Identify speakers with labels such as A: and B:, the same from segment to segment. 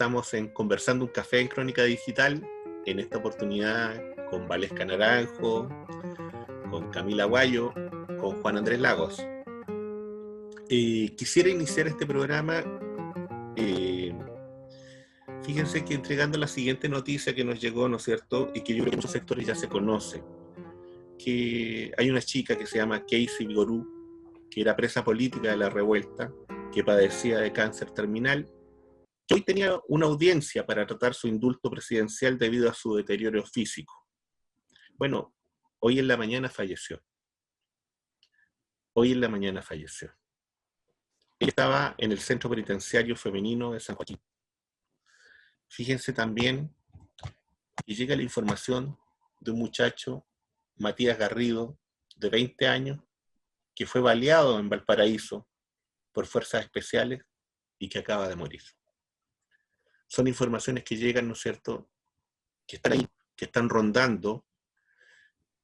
A: estamos en Conversando un Café en Crónica Digital, en esta oportunidad con Valesca Naranjo, con Camila Guayo, con Juan Andrés Lagos. Quisiera iniciar este programa, fíjense que entregando la siguiente noticia que nos llegó, ¿no es cierto?, y que yo creo que en muchos sectores ya se conoce, que hay una chica que se llama Casey Vigorú, que era presa política de la revuelta, que padecía de cáncer terminal, que hoy tenía una audiencia para tratar su indulto presidencial debido a su deterioro físico. Bueno, hoy en la mañana falleció. Hoy en la mañana falleció. Ella estaba en el Centro Penitenciario Femenino de San Joaquín. Fíjense también que llega la información de un muchacho, Matías Garrido, de 20 años, que fue baleado en Valparaíso por fuerzas especiales y que acaba de morir. Son informaciones que llegan, ¿no es cierto?, que están ahí, que están rondando.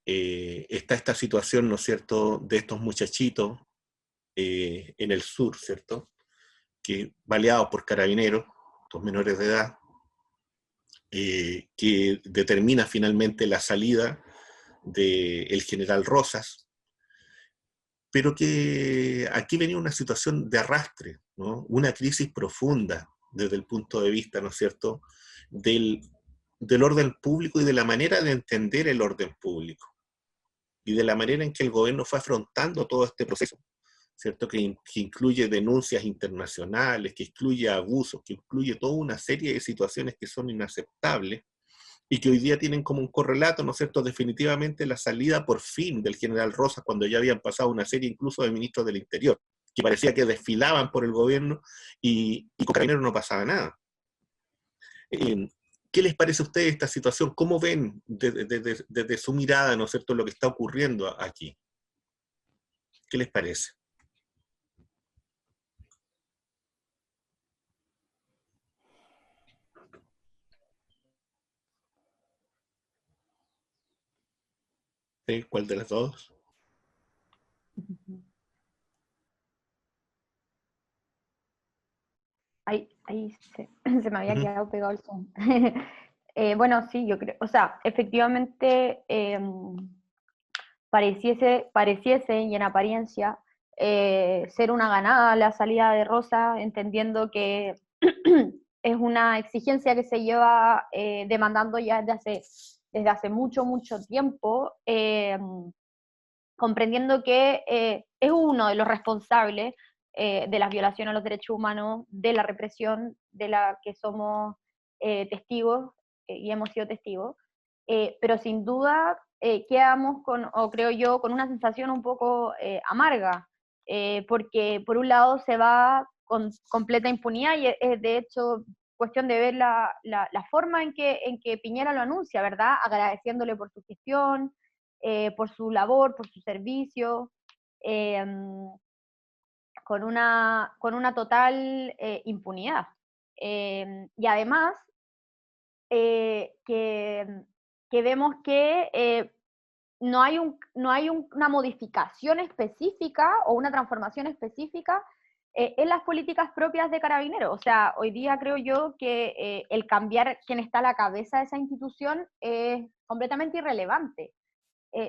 A: Está esta situación, ¿no es cierto?, de estos muchachitos en el sur, ¿cierto?, que baleados por carabineros, estos menores de edad, que determina finalmente la salida del general Rosas, pero que aquí venía una situación de arrastre, ¿no?, una crisis profunda desde el punto de vista, ¿no es cierto?, del orden público y de la manera de entender el orden público, y de la manera en que el gobierno fue afrontando todo este proceso, ¿cierto?, que incluye denuncias internacionales, que incluye abusos, que incluye toda una serie de situaciones que son inaceptables, y que hoy día tienen como un correlato, ¿no es cierto?, definitivamente la salida por fin del general Rosas, cuando ya habían pasado una serie incluso de ministros del Interior, que parecía que desfilaban por el gobierno y con Carabineros no pasaba nada. ¿Qué les parece a ustedes esta situación? ¿Cómo ven desde su mirada, ¿no es cierto?, lo que está ocurriendo aquí? ¿Qué les parece? ¿Sí? ¿Cuál de las dos?
B: Ahí se me había
A: Uh-huh.
B: quedado pegado el Zoom. Bueno, sí, yo creo, o sea, efectivamente pareciese y en apariencia ser una ganada la salida de Rosa, entendiendo que es una exigencia que se lleva demandando ya desde hace mucho, mucho tiempo, comprendiendo que es uno de los responsables de las violaciones a los derechos humanos, de la represión de la que somos testigos y hemos sido testigos, pero sin duda quedamos con, o creo yo, con una sensación un poco amarga, porque por un lado se va con completa impunidad y es de hecho cuestión de ver la forma en que Piñera lo anuncia, ¿verdad? Agradeciéndole por su gestión, por su labor, por su servicio, eh, con una total impunidad. Y además, que vemos que no hay una modificación específica o una transformación específica en las políticas propias de Carabineros. O sea, hoy día creo yo que el cambiar quién está a la cabeza de esa institución es completamente irrelevante.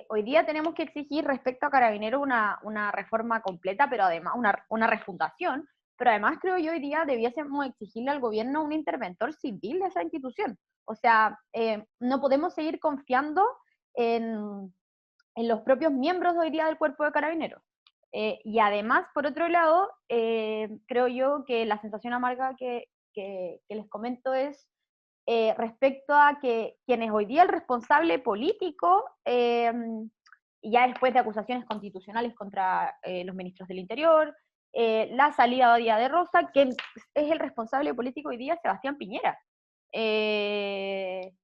B: Hoy día tenemos que exigir respecto a Carabineros una reforma completa, pero además una refundación, pero además creo yo hoy día debiésemos exigirle al gobierno un interventor civil de esa institución. O sea, no podemos seguir confiando en, en los propios miembros hoy día del cuerpo de Carabineros. Y además, por otro lado, creo yo que la sensación amarga que les comento es respecto a que quien es hoy día el responsable político, ya después de acusaciones constitucionales contra los ministros del Interior, la salida hoy día de Rosa, que es el responsable político hoy día, Sebastián Piñera, de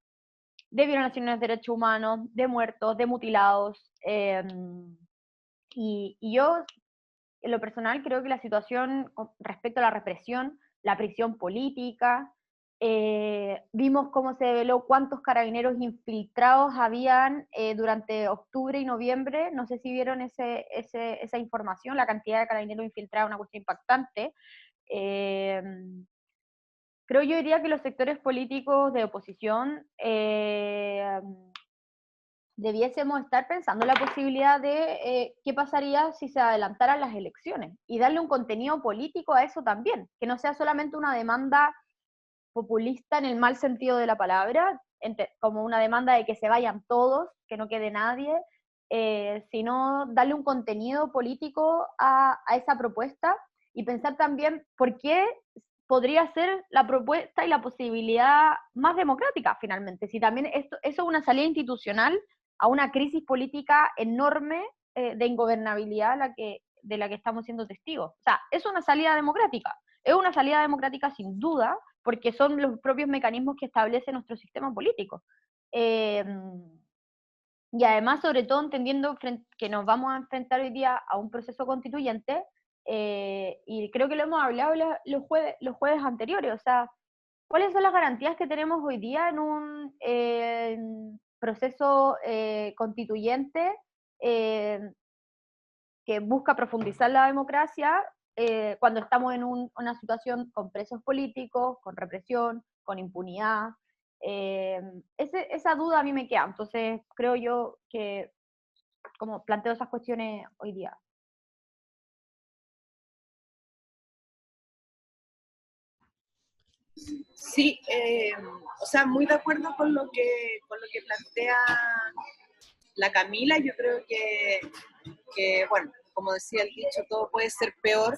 B: violaciones de derechos humanos, de muertos, de mutilados, y yo, en lo personal, creo que la situación respecto a la represión, la prisión política, vimos cómo se develó cuántos carabineros infiltrados habían durante octubre y noviembre, no sé si vieron esa información, la cantidad de carabineros infiltrados, una cuestión impactante. creo yo diría que los sectores políticos de oposición debiésemos estar pensando en la posibilidad de qué pasaría si se adelantaran las elecciones y darle un contenido político a eso también, que no sea solamente una demanda populista en el mal sentido de la palabra, como una demanda de que se vayan todos, que no quede nadie, sino darle un contenido político a esa propuesta y pensar también por qué podría ser la propuesta y la posibilidad más democrática finalmente, si también eso es una salida institucional a una crisis política enorme de ingobernabilidad de la que estamos siendo testigos. O sea, es una salida democrática sin duda, porque son los propios mecanismos que establece nuestro sistema político. Y además, sobre todo, entendiendo que nos vamos a enfrentar hoy día a un proceso constituyente, y creo que lo hemos hablado los jueves anteriores, o sea, ¿cuáles son las garantías que tenemos hoy día en un proceso constituyente que busca profundizar la democracia cuando estamos en una situación con presos políticos, con represión, con impunidad? Esa duda a mí me queda, entonces creo yo que como planteo esas cuestiones hoy día.
C: Sí, o sea, muy de acuerdo con lo que plantea la Camila. Yo creo que, bueno, como decía el dicho, todo puede ser peor.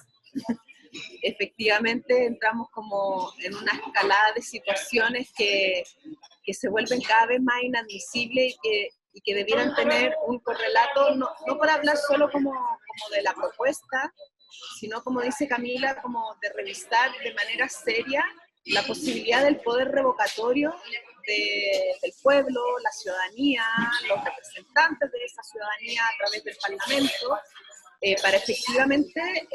C: Efectivamente, entramos como en una escalada de situaciones que se vuelven cada vez más inadmisibles y que debieran tener un correlato, no para hablar solo como de la propuesta, sino, como dice Camila, como de revisar de manera seria la posibilidad del poder revocatorio del pueblo, la ciudadanía, los representantes de esa ciudadanía a través del Parlamento, para efectivamente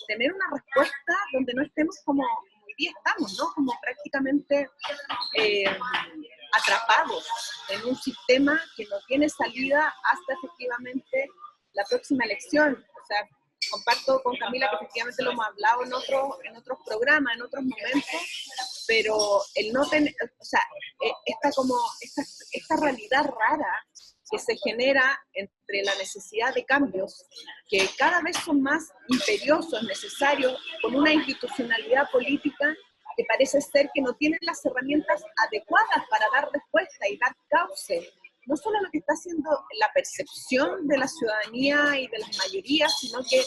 C: tener una respuesta donde no estemos como hoy día estamos, ¿no? Como prácticamente atrapados en un sistema que no tiene salida hasta efectivamente la próxima elección. O sea, comparto con Camila que efectivamente lo hemos hablado en otros programas, en otros momentos, pero el no tener, o sea, esta realidad rara que se genera entre la necesidad de cambios, que cada vez son más imperiosos, necesarios, con una institucionalidad política que parece ser que no tienen las herramientas adecuadas para dar respuesta y dar cauce, no solo a lo que está haciendo la percepción de la ciudadanía y de las mayorías, sino que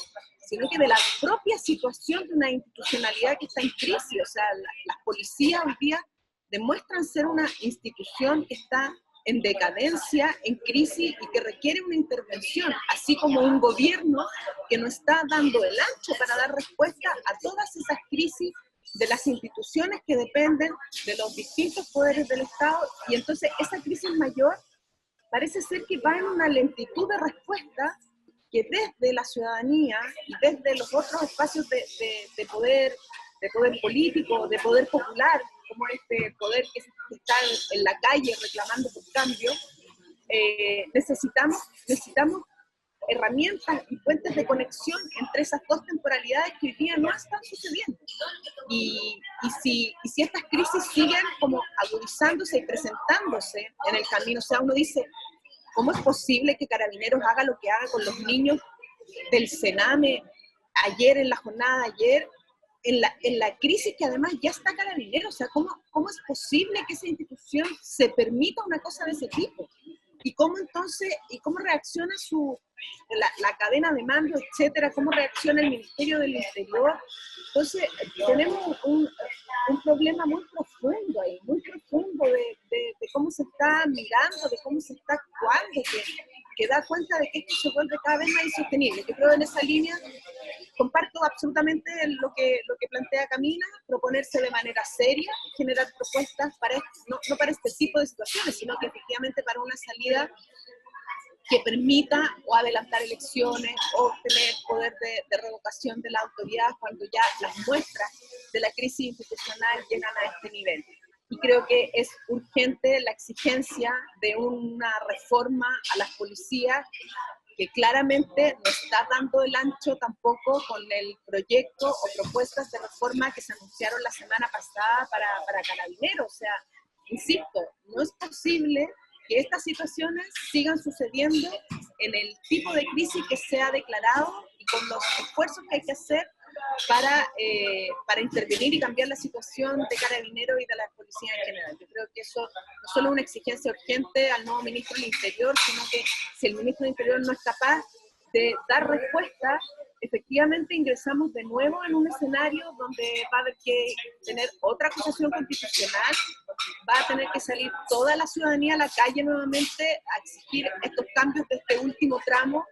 C: de la propia situación de una institucionalidad que está en crisis. O sea, las policías hoy día demuestran ser una institución que está en decadencia, en crisis y que requiere una intervención, así como un gobierno que no está dando el ancho para dar respuesta a todas esas crisis de las instituciones que dependen de los distintos poderes del Estado. Y entonces esa crisis mayor parece ser que va en una lentitud de respuesta que desde la ciudadanía y desde los otros espacios de poder político, de poder popular, como este poder que está en la calle reclamando por cambio, necesitamos herramientas y puentes de conexión entre esas dos temporalidades que hoy día no están sucediendo. Y si estas crisis siguen como agudizándose y presentándose en el camino, o sea, uno dice, ¿cómo es posible que Carabineros haga lo que haga con los niños del Sename ayer, en la jornada de ayer, en la crisis que además ya está Carabineros? O sea, ¿cómo es posible que esa institución se permita una cosa de ese tipo? ¿Y cómo entonces, y cómo reacciona la cadena de mando, etcétera? ¿Cómo reacciona el Ministerio del Interior? Entonces, tenemos un problema muy profundo ahí, muy profundo de cómo se está mirando, de cómo se está actuando, que da cuenta de que esto se vuelve cada vez más insostenible. Yo creo en esa línea, comparto absolutamente lo que plantea Camila, proponerse de manera seria, generar propuestas no para este tipo de situaciones, sino que efectivamente para una salida que permita o adelantar elecciones o tener poder de revocación de la autoridad cuando ya las muestras de la crisis institucional llegan a este nivel. Y creo que es urgente la exigencia de una reforma a las policías que claramente no está dando el ancho tampoco con el proyecto o propuestas de reforma que se anunciaron la semana pasada para Carabineros. O sea, insisto, no es posible que estas situaciones sigan sucediendo en el tipo de crisis que se ha declarado y con los esfuerzos que hay que hacer para intervenir y cambiar la situación de Carabineros y de la policía en general. Yo creo que eso no solo es una exigencia urgente al nuevo ministro del Interior, sino que si el ministro del Interior no es capaz de dar respuesta, efectivamente ingresamos de nuevo en un escenario donde va a haber que tener otra acusación constitucional, va a tener que salir toda la ciudadanía a la calle nuevamente a exigir estos cambios de este último tramo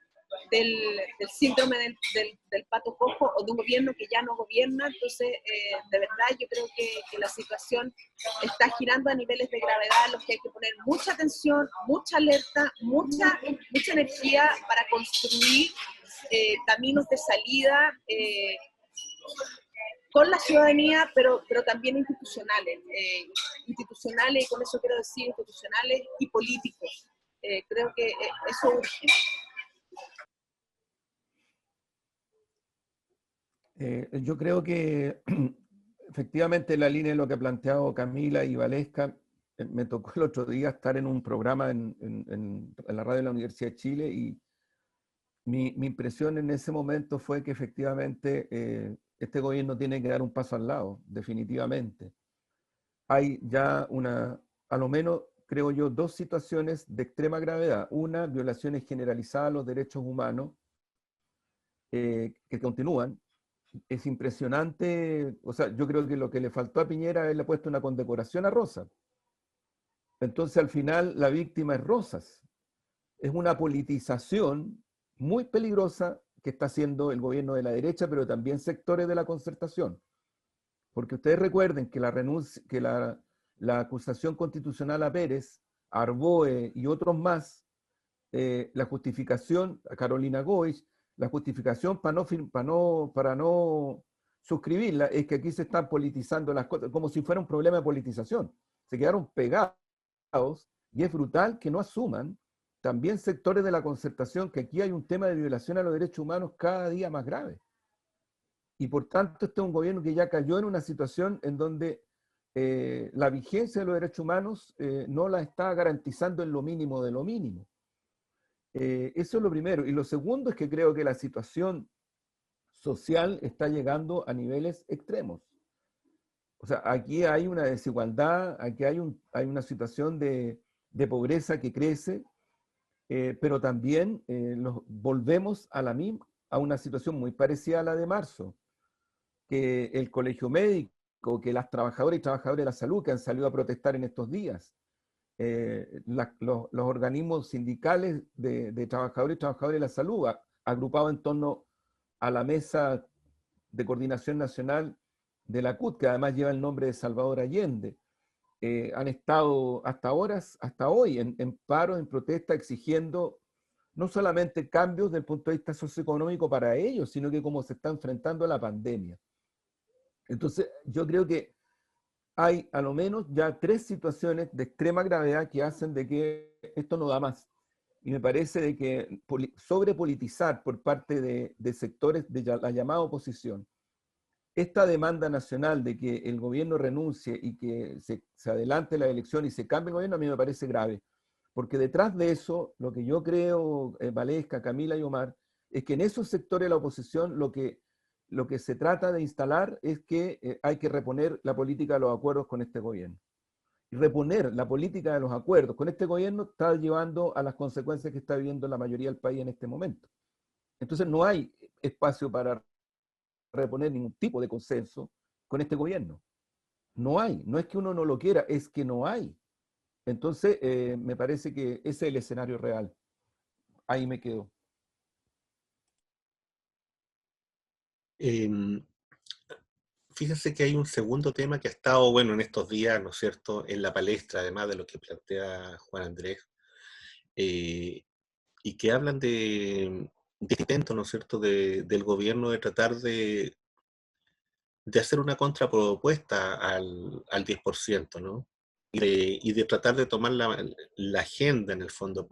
C: del síndrome del pato cojo o de un gobierno que ya no gobierna. Entonces, de verdad, yo creo que la situación está girando a niveles de gravedad en los que hay que poner mucha atención, mucha alerta, mucha energía para construir caminos de salida con la ciudadanía, pero también institucionales, y con eso quiero decir institucionales y políticos. Creo que eso urge.
D: Yo creo que efectivamente la línea de lo que ha planteado Camila y Valesca, me tocó el otro día estar en un programa en la radio de la Universidad de Chile y mi impresión en ese momento fue que efectivamente este gobierno tiene que dar un paso al lado, definitivamente. Hay ya a lo menos, creo yo, dos situaciones de extrema gravedad. Una, violaciones generalizadas a los derechos humanos que continúan. Es impresionante, o sea, yo creo que lo que le faltó a Piñera es haberle puesto una condecoración a Rosas. Entonces al final la víctima es Rosas. Es una politización muy peligrosa que está haciendo el gobierno de la derecha, pero también sectores de la concertación. Porque ustedes recuerden que la acusación constitucional a Pérez, a Arboe y otros más, la justificación, a Carolina Goich, la justificación para no suscribirla es que aquí se están politizando las cosas, como si fuera un problema de politización. Se quedaron pegados y es brutal que no asuman también sectores de la concertación que aquí hay un tema de violación a los derechos humanos cada día más grave. Y por tanto este es un gobierno que ya cayó en una situación en donde la vigencia de los derechos humanos no la está garantizando en lo mínimo de lo mínimo. Eso es lo primero. Y lo segundo es que creo que la situación social está llegando a niveles extremos. O sea, aquí hay una desigualdad, aquí hay una situación de pobreza que crece, pero también volvemos a una situación muy parecida a la de marzo, que el colegio médico, que las trabajadoras y trabajadores de la salud que han salido a protestar en estos días, los organismos sindicales de trabajadores y trabajadoras de la salud, agrupados en torno a la mesa de coordinación nacional de la CUT, que además lleva el nombre de Salvador Allende, han estado hasta hoy en paro, en protesta, exigiendo no solamente cambios desde el punto de vista socioeconómico para ellos, sino que cómo se está enfrentando a la pandemia. Entonces, yo creo que hay a lo menos ya 3 situaciones de extrema gravedad que hacen de que esto no da más. Y me parece de que sobrepolitizar por parte de sectores de la llamada oposición esta demanda nacional de que el gobierno renuncie y que se adelante la elección y se cambie el gobierno, a mí me parece grave. Porque detrás de eso, lo que yo creo, Valesca, Camila y Omar, es que en esos sectores de la oposición lo que se trata de instalar es que hay que reponer la política de los acuerdos con este gobierno. Y reponer la política de los acuerdos con este gobierno está llevando a las consecuencias que está viviendo la mayoría del país en este momento. Entonces no hay espacio para reponer ningún tipo de consenso con este gobierno. No hay, no es que uno no lo quiera, es que no hay. Entonces, me parece que ese es el escenario real. Ahí me quedo.
A: Fíjense que hay un segundo tema que ha estado, bueno, en estos días, ¿no es cierto?, en la palestra, además de lo que plantea Juan Andrés, y que hablan de intento, ¿no es cierto?, del gobierno de tratar de hacer una contrapropuesta al 10%, ¿no? Y de tratar de tomar la agenda, en el fondo,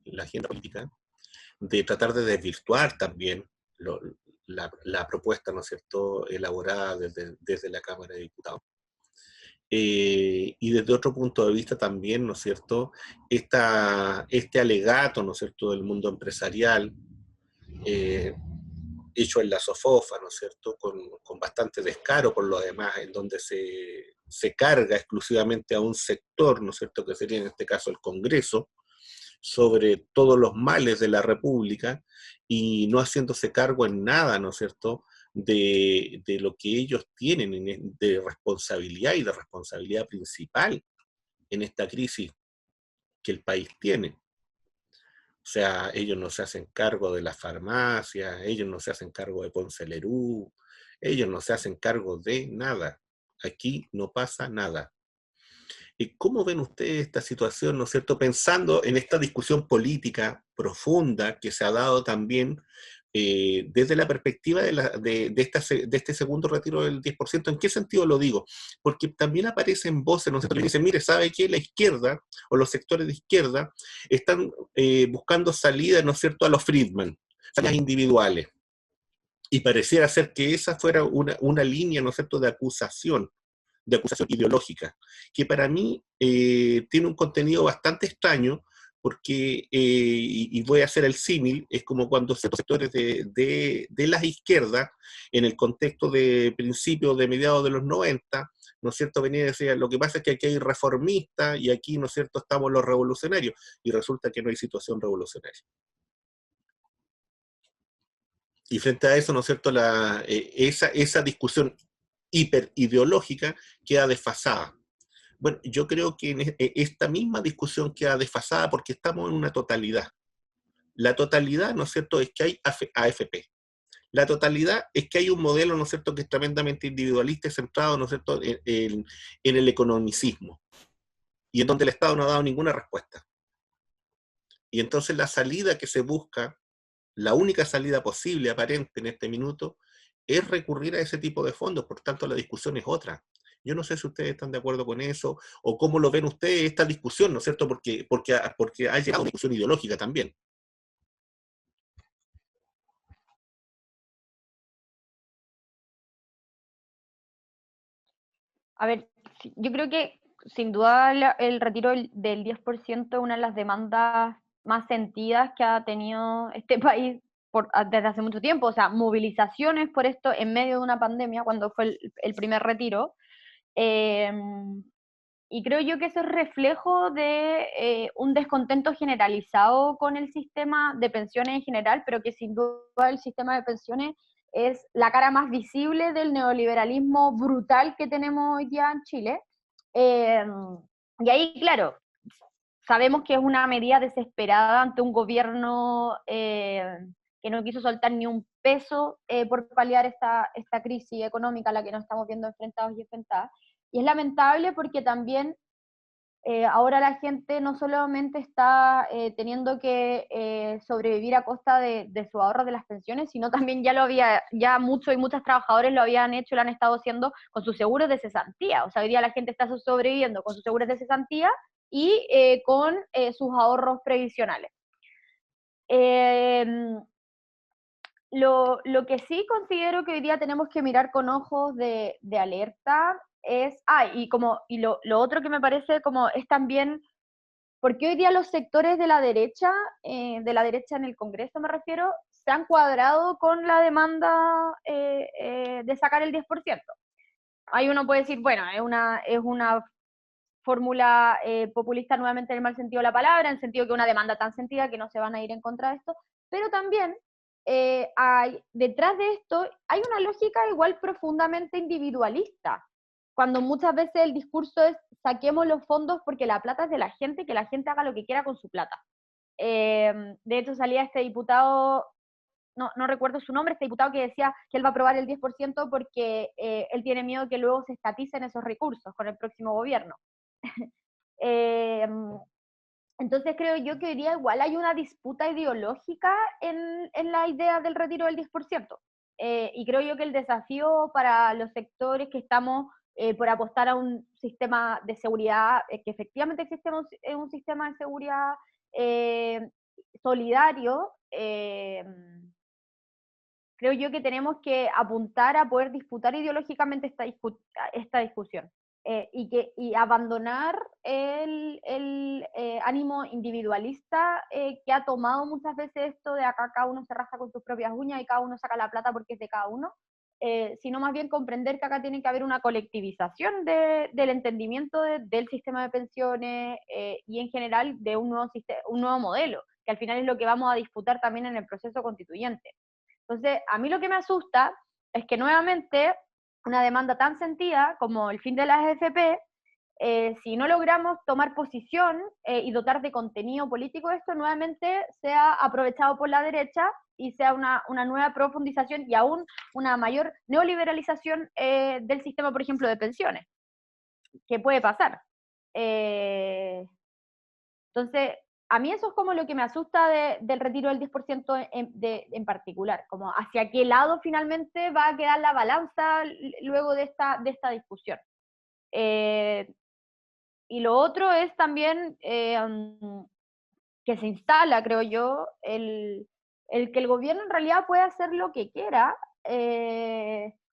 A: la agenda política, de tratar de desvirtuar también la propuesta, ¿no es cierto?, elaborada desde la Cámara de Diputados. Y desde otro punto de vista también, ¿no es cierto?, este alegato, ¿no es cierto?, del mundo empresarial, hecho en la SOFOFA, ¿no es cierto?, con bastante descaro por lo demás, en donde se carga exclusivamente a un sector, ¿no es cierto?, que sería en este caso el Congreso, sobre todos los males de la República, y no haciéndose cargo en nada, ¿no es cierto?, de lo que ellos tienen de responsabilidad, y de responsabilidad principal en esta crisis que el país tiene. O sea, ellos no se hacen cargo de las farmacias, ellos no se hacen cargo de Ponce Lerú, ellos no se hacen cargo de nada. Aquí no pasa nada. ¿Y cómo ven ustedes esta situación, no es cierto? Pensando en esta discusión política profunda que se ha dado también desde la perspectiva de este segundo retiro del 10%. ¿En qué sentido lo digo? Porque también aparecen voces, ¿no es cierto?, que dicen, mire, ¿sabe qué? La izquierda o los sectores de izquierda están buscando salidas, ¿no es cierto?, a los Friedman, salidas individuales. Y pareciera ser que esa fuera una línea, ¿no es cierto?, de acusación ideológica, que para mí tiene un contenido bastante extraño, porque, y voy a hacer el símil, es como cuando ciertos sectores de las izquierdas, en el contexto de principios, de mediados de los 90, ¿no es cierto?, venía y decía, lo que pasa es que aquí hay reformistas y aquí, ¿no es cierto?, estamos los revolucionarios, y resulta que no hay situación revolucionaria. Y frente a eso, ¿no es cierto?, esa discusión hiperideológica queda desfasada. Bueno, yo creo que esta misma discusión queda desfasada porque estamos en una totalidad. La totalidad, ¿no es cierto?, es que hay AFP. La totalidad es que hay un modelo, ¿no es cierto?, que es tremendamente individualista y centrado, ¿no es cierto?, en el economicismo, y en donde el Estado no ha dado ninguna respuesta. Y entonces la salida que se busca, la única salida posible, aparente en este minuto, es recurrir a ese tipo de fondos. Por tanto, la discusión es otra. Yo no sé si ustedes están de acuerdo con eso, o cómo lo ven ustedes esta discusión, ¿no es cierto?, porque ha llegado a una discusión ideológica también.
B: A ver, yo creo que sin duda el retiro del 10% es una de las demandas más sentidas que ha tenido este país desde hace mucho tiempo. O sea, movilizaciones por esto en medio de una pandemia, cuando fue el primer retiro. Eh, y creo yo que eso es reflejo de un descontento generalizado con el sistema de pensiones en general, pero que sin duda el sistema de pensiones es la cara más visible del neoliberalismo brutal que tenemos hoy día en Chile. Eh, y ahí, claro, sabemos que es una medida desesperada ante un gobierno que no quiso soltar ni un peso por paliar esta crisis económica a la que nos estamos viendo enfrentados y enfrentadas. Y es lamentable porque también ahora la gente no solamente está teniendo que sobrevivir a costa de su ahorro de las pensiones, sino también ya muchos y muchas trabajadores lo habían hecho, lo han estado haciendo con sus seguros de cesantía. O sea, hoy día la gente está sobreviviendo con sus seguros de cesantía y con sus ahorros previsionales. Lo que sí considero que hoy día tenemos que mirar con ojos de alerta es, y lo otro que me parece como es también, porque hoy día los sectores de la derecha en el Congreso me refiero, se han cuadrado con la demanda de sacar el 10%. Ahí uno puede decir, bueno, es una fórmula populista nuevamente en el mal sentido de la palabra, en el sentido que una demanda tan sentida que no se van a ir en contra de esto, pero también detrás de esto hay una lógica igual profundamente individualista, cuando muchas veces el discurso es saquemos los fondos porque la plata es de la gente y que la gente haga lo que quiera con su plata. De hecho salía este diputado, no recuerdo su nombre, este diputado que decía que él va a aprobar el 10% porque él tiene miedo que luego se estaticen esos recursos con el próximo gobierno. Entonces creo yo que hoy día igual hay una disputa ideológica en la idea del retiro del 10%. Y creo yo que el desafío para los sectores que estamos por apostar a un sistema de seguridad, que efectivamente existe un sistema de seguridad solidario, creo yo que tenemos que apuntar a poder disputar ideológicamente esta discusión. Y abandonar el ánimo individualista que ha tomado muchas veces esto de acá cada uno se raja con sus propias uñas y cada uno saca la plata porque es de cada uno, sino más bien comprender que acá tiene que haber una colectivización del entendimiento del sistema de pensiones y en general de un nuevo modelo, que al final es lo que vamos a disputar también en el proceso constituyente. Entonces, a mí lo que me asusta es que nuevamente una demanda tan sentida como el fin de las AFP, si no logramos tomar posición y dotar de contenido político esto, nuevamente sea aprovechado por la derecha y sea una nueva profundización y aún una mayor neoliberalización del sistema, por ejemplo, de pensiones, que puede pasar. Entonces, a mí eso es como lo que me asusta del retiro del 10% en particular, como hacia qué lado finalmente va a quedar la balanza luego de esta discusión. Y lo otro es también que se instala, creo yo, el que el gobierno en realidad puede hacer lo que quiera,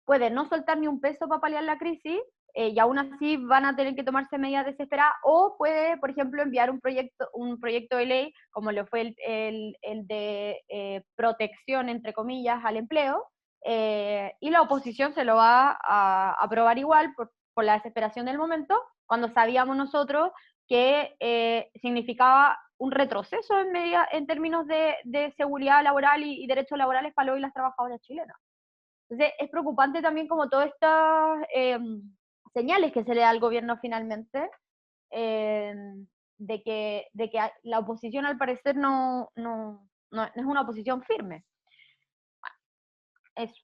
B: puede no soltar ni un peso para paliar la crisis, y aún así van a tener que tomarse medidas desesperadas, o puede, por ejemplo, enviar un proyecto de ley, como lo fue el de protección, entre comillas, al empleo, y la oposición se lo va a aprobar igual por la desesperación del momento, cuando sabíamos nosotros que significaba un retroceso en términos de seguridad laboral y derechos laborales para los y las trabajadoras chilenas. Entonces, es preocupante también como todas estas señales que se le da al gobierno finalmente, de que la oposición al parecer no es una oposición firme. Eso.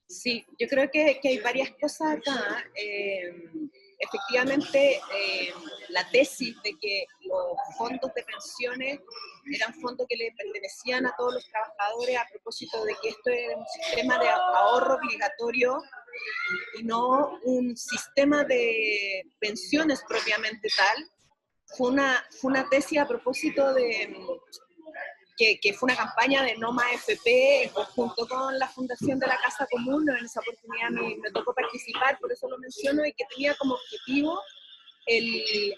C: Sí, yo creo que hay varias cosas acá. Efectivamente, la tesis de que los fondos de pensiones eran fondos que le pertenecían a todos los trabajadores a propósito de que esto era un sistema de ahorro obligatorio y no un sistema de pensiones propiamente tal, fue una tesis a propósito de que fue una campaña de No Más AFP en conjunto con la Fundación de la Casa Común. En esa oportunidad me tocó participar, por eso lo menciono, y que tenía como objetivo el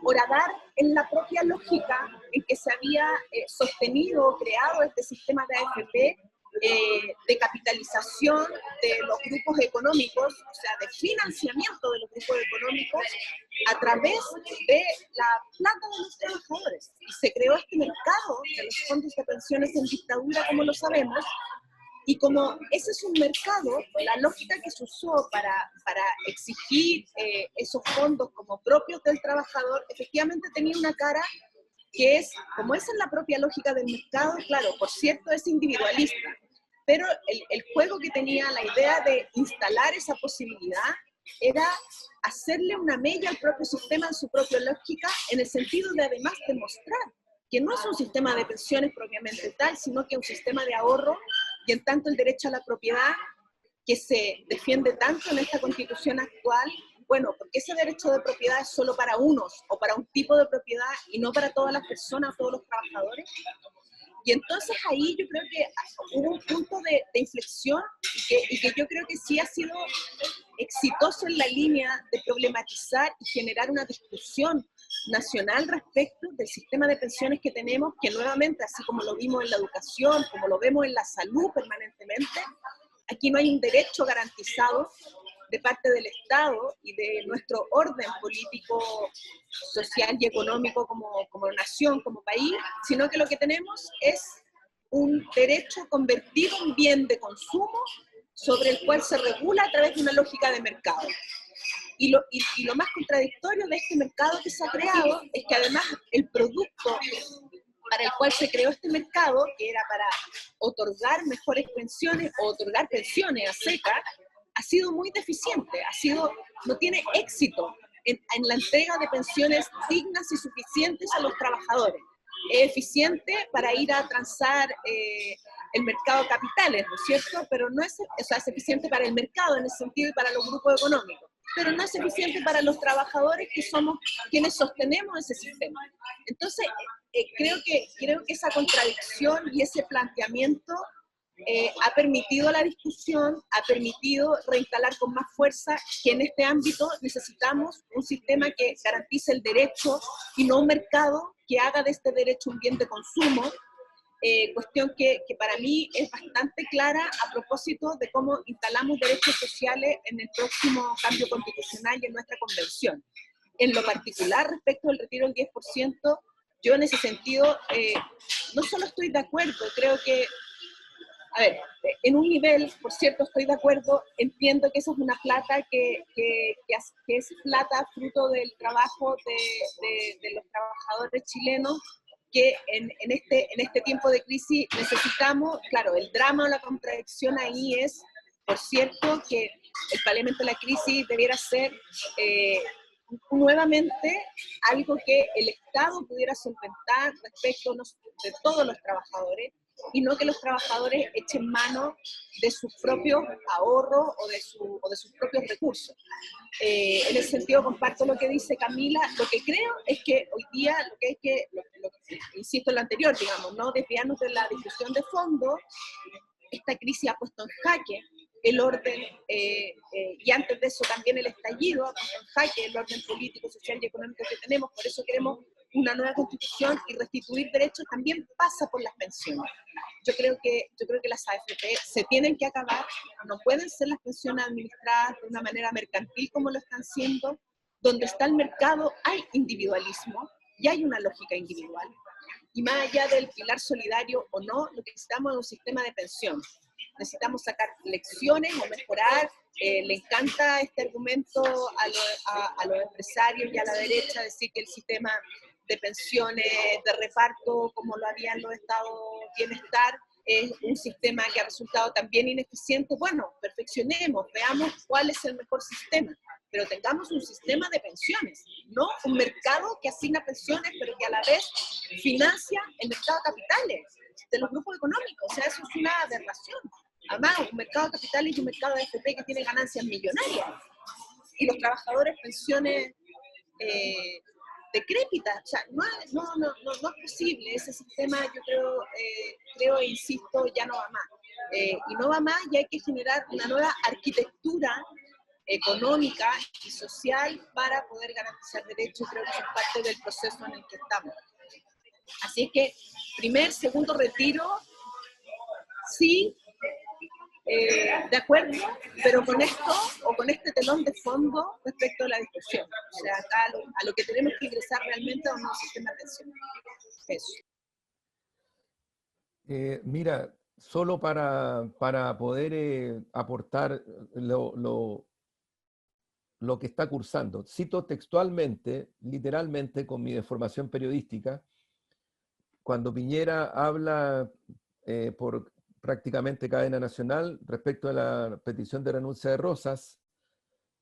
C: horadar en la propia lógica en que se había sostenido o creado este sistema de AFP, de capitalización de los grupos económicos, o sea, de financiamiento de los grupos económicos a través de la plata de los trabajadores. Y se creó este mercado de los fondos de pensiones en dictadura, como lo sabemos, y como ese es un mercado, la lógica que se usó para exigir esos fondos como propios del trabajador, efectivamente tenía una cara que es, como esa es la propia lógica del mercado, claro, por cierto es individualista, pero el juego que tenía, la idea de instalar esa posibilidad, era hacerle una mella al propio sistema en su propia lógica, en el sentido de además demostrar que no es un sistema de pensiones propiamente tal, sino que es un sistema de ahorro, y en tanto el derecho a la propiedad, que se defiende tanto en esta constitución actual, bueno, porque ese derecho de propiedad es solo para unos, o para un tipo de propiedad, y no para todas las personas, todos los trabajadores. Y entonces ahí yo creo que hubo un punto de inflexión y que yo creo que sí ha sido exitoso en la línea de problematizar y generar una discusión nacional respecto del sistema de pensiones que tenemos, que nuevamente, así como lo vimos en la educación, como lo vemos en la salud permanentemente, aquí no hay un derecho garantizado de parte del Estado y de nuestro orden político, social y económico como nación, como país, sino que lo que tenemos es un derecho convertido en bien de consumo sobre el cual se regula a través de una lógica de mercado. Y lo más contradictorio de este mercado que se ha creado es que además el producto para el cual se creó este mercado, que era para otorgar mejores pensiones o otorgar pensiones a secas, ha sido muy deficiente, no tiene éxito en la entrega de pensiones dignas y suficientes a los trabajadores. Es eficiente para ir a transar el mercado de capitales, ¿no es cierto? Pero no es, o sea, es eficiente para el mercado en ese sentido y para los grupos económicos. pero no es eficiente para los trabajadores que somos quienes sostenemos ese sistema. Entonces, creo que esa contradicción y ese planteamiento ha permitido la discusión, ha permitido reinstalar con más fuerza que en este ámbito necesitamos un sistema que garantice el derecho y no un mercado que haga de este derecho un bien de consumo, cuestión que para mí es bastante clara a propósito de cómo instalamos derechos sociales en el próximo cambio constitucional y en nuestra convención. En lo particular, respecto al retiro del 10%, yo en ese sentido no solo estoy de acuerdo, creo que, a ver, en un nivel, por cierto, estoy de acuerdo, entiendo que esa es una plata que es plata fruto del trabajo de los trabajadores chilenos, que en este tiempo de crisis necesitamos, claro, el drama o la contradicción ahí es, por cierto, que el Parlamento de la crisis debiera ser nuevamente algo que el Estado pudiera solventar respecto de todos los trabajadores, y no que los trabajadores echen mano de sus propios ahorros o de sus propios recursos. En ese sentido comparto lo que dice Camila. Lo que creo es que hoy día, insisto en lo anterior, digamos, no desviarnos de la discusión de fondo, esta crisis ha puesto en jaque el orden, y antes de eso también el estallido ha puesto en jaque el orden político, social y económico que tenemos. Por eso queremos una nueva constitución, y restituir derechos también pasa por las pensiones. Yo creo que las AFP se tienen que acabar, no pueden ser las pensiones administradas de una manera mercantil como lo están siendo. Donde está el mercado hay individualismo y hay una lógica individual. Y más allá del pilar solidario o no, lo que necesitamos es un sistema de pensión. Necesitamos sacar lecciones o mejorar. Le encanta este argumento a los empresarios y a la derecha, decir que el sistema de pensiones de reparto, como lo habían los estados bienestar, es un sistema que ha resultado también ineficiente. Bueno, perfeccionemos, veamos cuál es el mejor sistema, pero tengamos un sistema de pensiones, no un mercado que asigna pensiones, pero que a la vez financia el mercado de capitales de los grupos económicos. O sea, eso es una aberración. Además, un mercado de capitales y un mercado de AFP que tiene ganancias millonarias, y los trabajadores pensiones decrépitas. O sea, no es posible. Ese sistema, yo creo e insisto, ya no va más. Y no va más, y hay que generar una nueva arquitectura económica y social para poder garantizar derechos. Creo que eso es parte del proceso en el que estamos. Así es que, segundo retiro, sí, de acuerdo, pero con esto, o con este telón de fondo respecto a la discusión. O sea, acá a lo que tenemos que ingresar realmente a un nuevo sistema de pensiones. Eso.
D: Mira, solo para poder aportar lo que está cursando. Cito textualmente, literalmente, con mi deformación periodística, cuando Piñera habla por prácticamente cadena nacional respecto a la petición de renuncia de Rosas,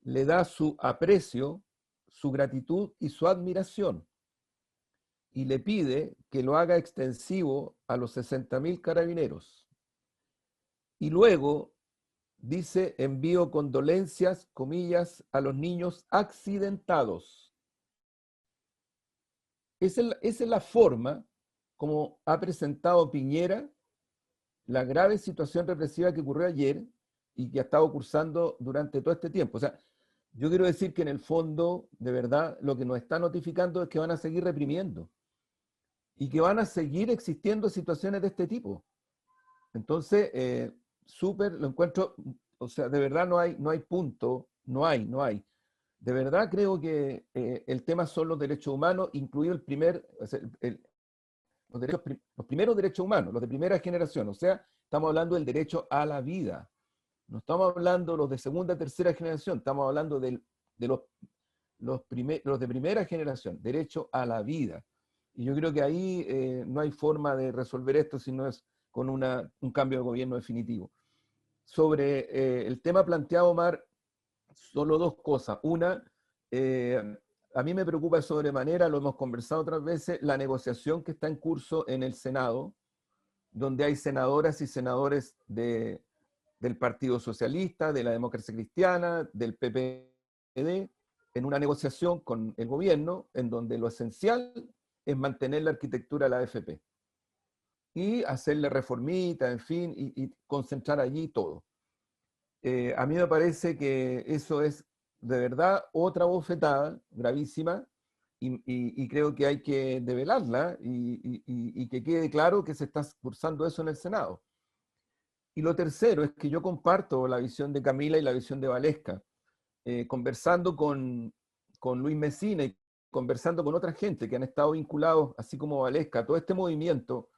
D: le da su aprecio, su gratitud y su admiración, y le pide que lo haga extensivo a los 60.000 carabineros. Y luego dice: envío condolencias, comillas, a los niños accidentados. Esa es la forma como ha presentado Piñera la grave situación represiva que ocurrió ayer y que ha estado cursando durante todo este tiempo. O sea, yo quiero decir que en el fondo, de verdad, lo que nos está notificando es que van a seguir reprimiendo y que van a seguir existiendo situaciones de este tipo. Entonces, súper, lo encuentro, o sea, de verdad no hay punto, no hay. De verdad creo que el tema son los derechos humanos, incluido los primeros derechos humanos, los de primera generación. O sea, estamos hablando del derecho a la vida. No estamos hablando de los de segunda, tercera generación, estamos hablando de los de primera generación, derecho a la vida. Y yo creo que ahí no hay forma de resolver esto si no es con un cambio de gobierno definitivo. Sobre el tema planteado, Omar, solo dos cosas. Una, a mí me preocupa de sobremanera, lo hemos conversado otras veces, la negociación que está en curso en el Senado, donde hay senadoras y senadores del Partido Socialista, de la Democracia Cristiana, del PP en una negociación con el gobierno en donde lo esencial es mantener la arquitectura de la AFP y hacerle reformita, en fin, y concentrar allí todo. A mí me parece que eso es de verdad otra bofetada gravísima y creo que hay que develarla y que quede claro que se está cursando eso en el Senado. Y lo tercero es que yo comparto la visión de Camila y la visión de Valesca. Conversando con Luis Messina y conversando con otra gente que han estado vinculados, así como Valesca, a todo este movimiento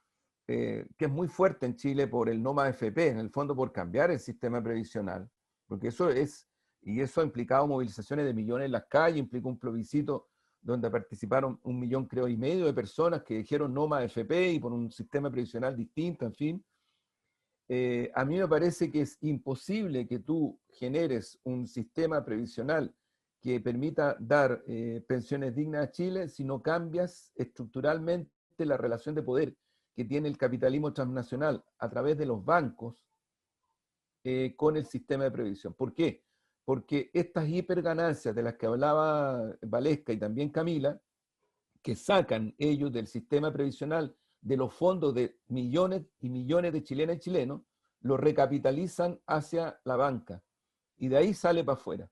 D: que es muy fuerte en Chile por el no más AFP, en el fondo por cambiar el sistema previsional, porque eso ha implicado movilizaciones de millones en las calles, implicó un plebiscito donde participaron 1,5 millones, creo, de personas que dijeron no más AFP y por un sistema previsional distinto, en fin. A mí me parece que es imposible que tú generes un sistema previsional que permita dar pensiones dignas a Chile si no cambias estructuralmente la relación de poder que tiene el capitalismo transnacional a través de los bancos con el sistema de previsión. ¿Por qué? Porque estas hiperganancias de las que hablaba Valesca y también Camila, que sacan ellos del sistema previsional, de los fondos de millones y millones de chilenas y chilenos, lo recapitalizan hacia la banca. Y de ahí sale para afuera.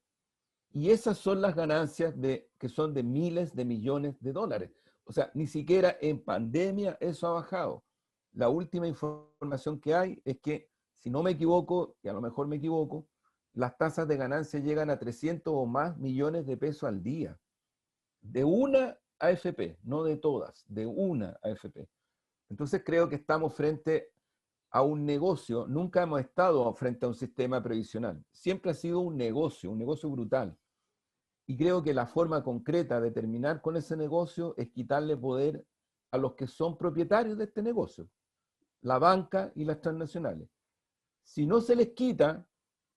D: Y esas son las ganancias que son de miles de millones de dólares. O sea, ni siquiera en pandemia eso ha bajado. La última información que hay es que, si no me equivoco, y a lo mejor me equivoco, las tasas de ganancia llegan a 300 o más millones de pesos al día. De una AFP, no de todas, de una AFP. Entonces creo que estamos frente a un negocio, nunca hemos estado frente a un sistema previsional. Siempre ha sido un negocio brutal. Y creo que la forma concreta de terminar con ese negocio es quitarle poder a los que son propietarios de este negocio, la banca y las transnacionales. Si no se les quita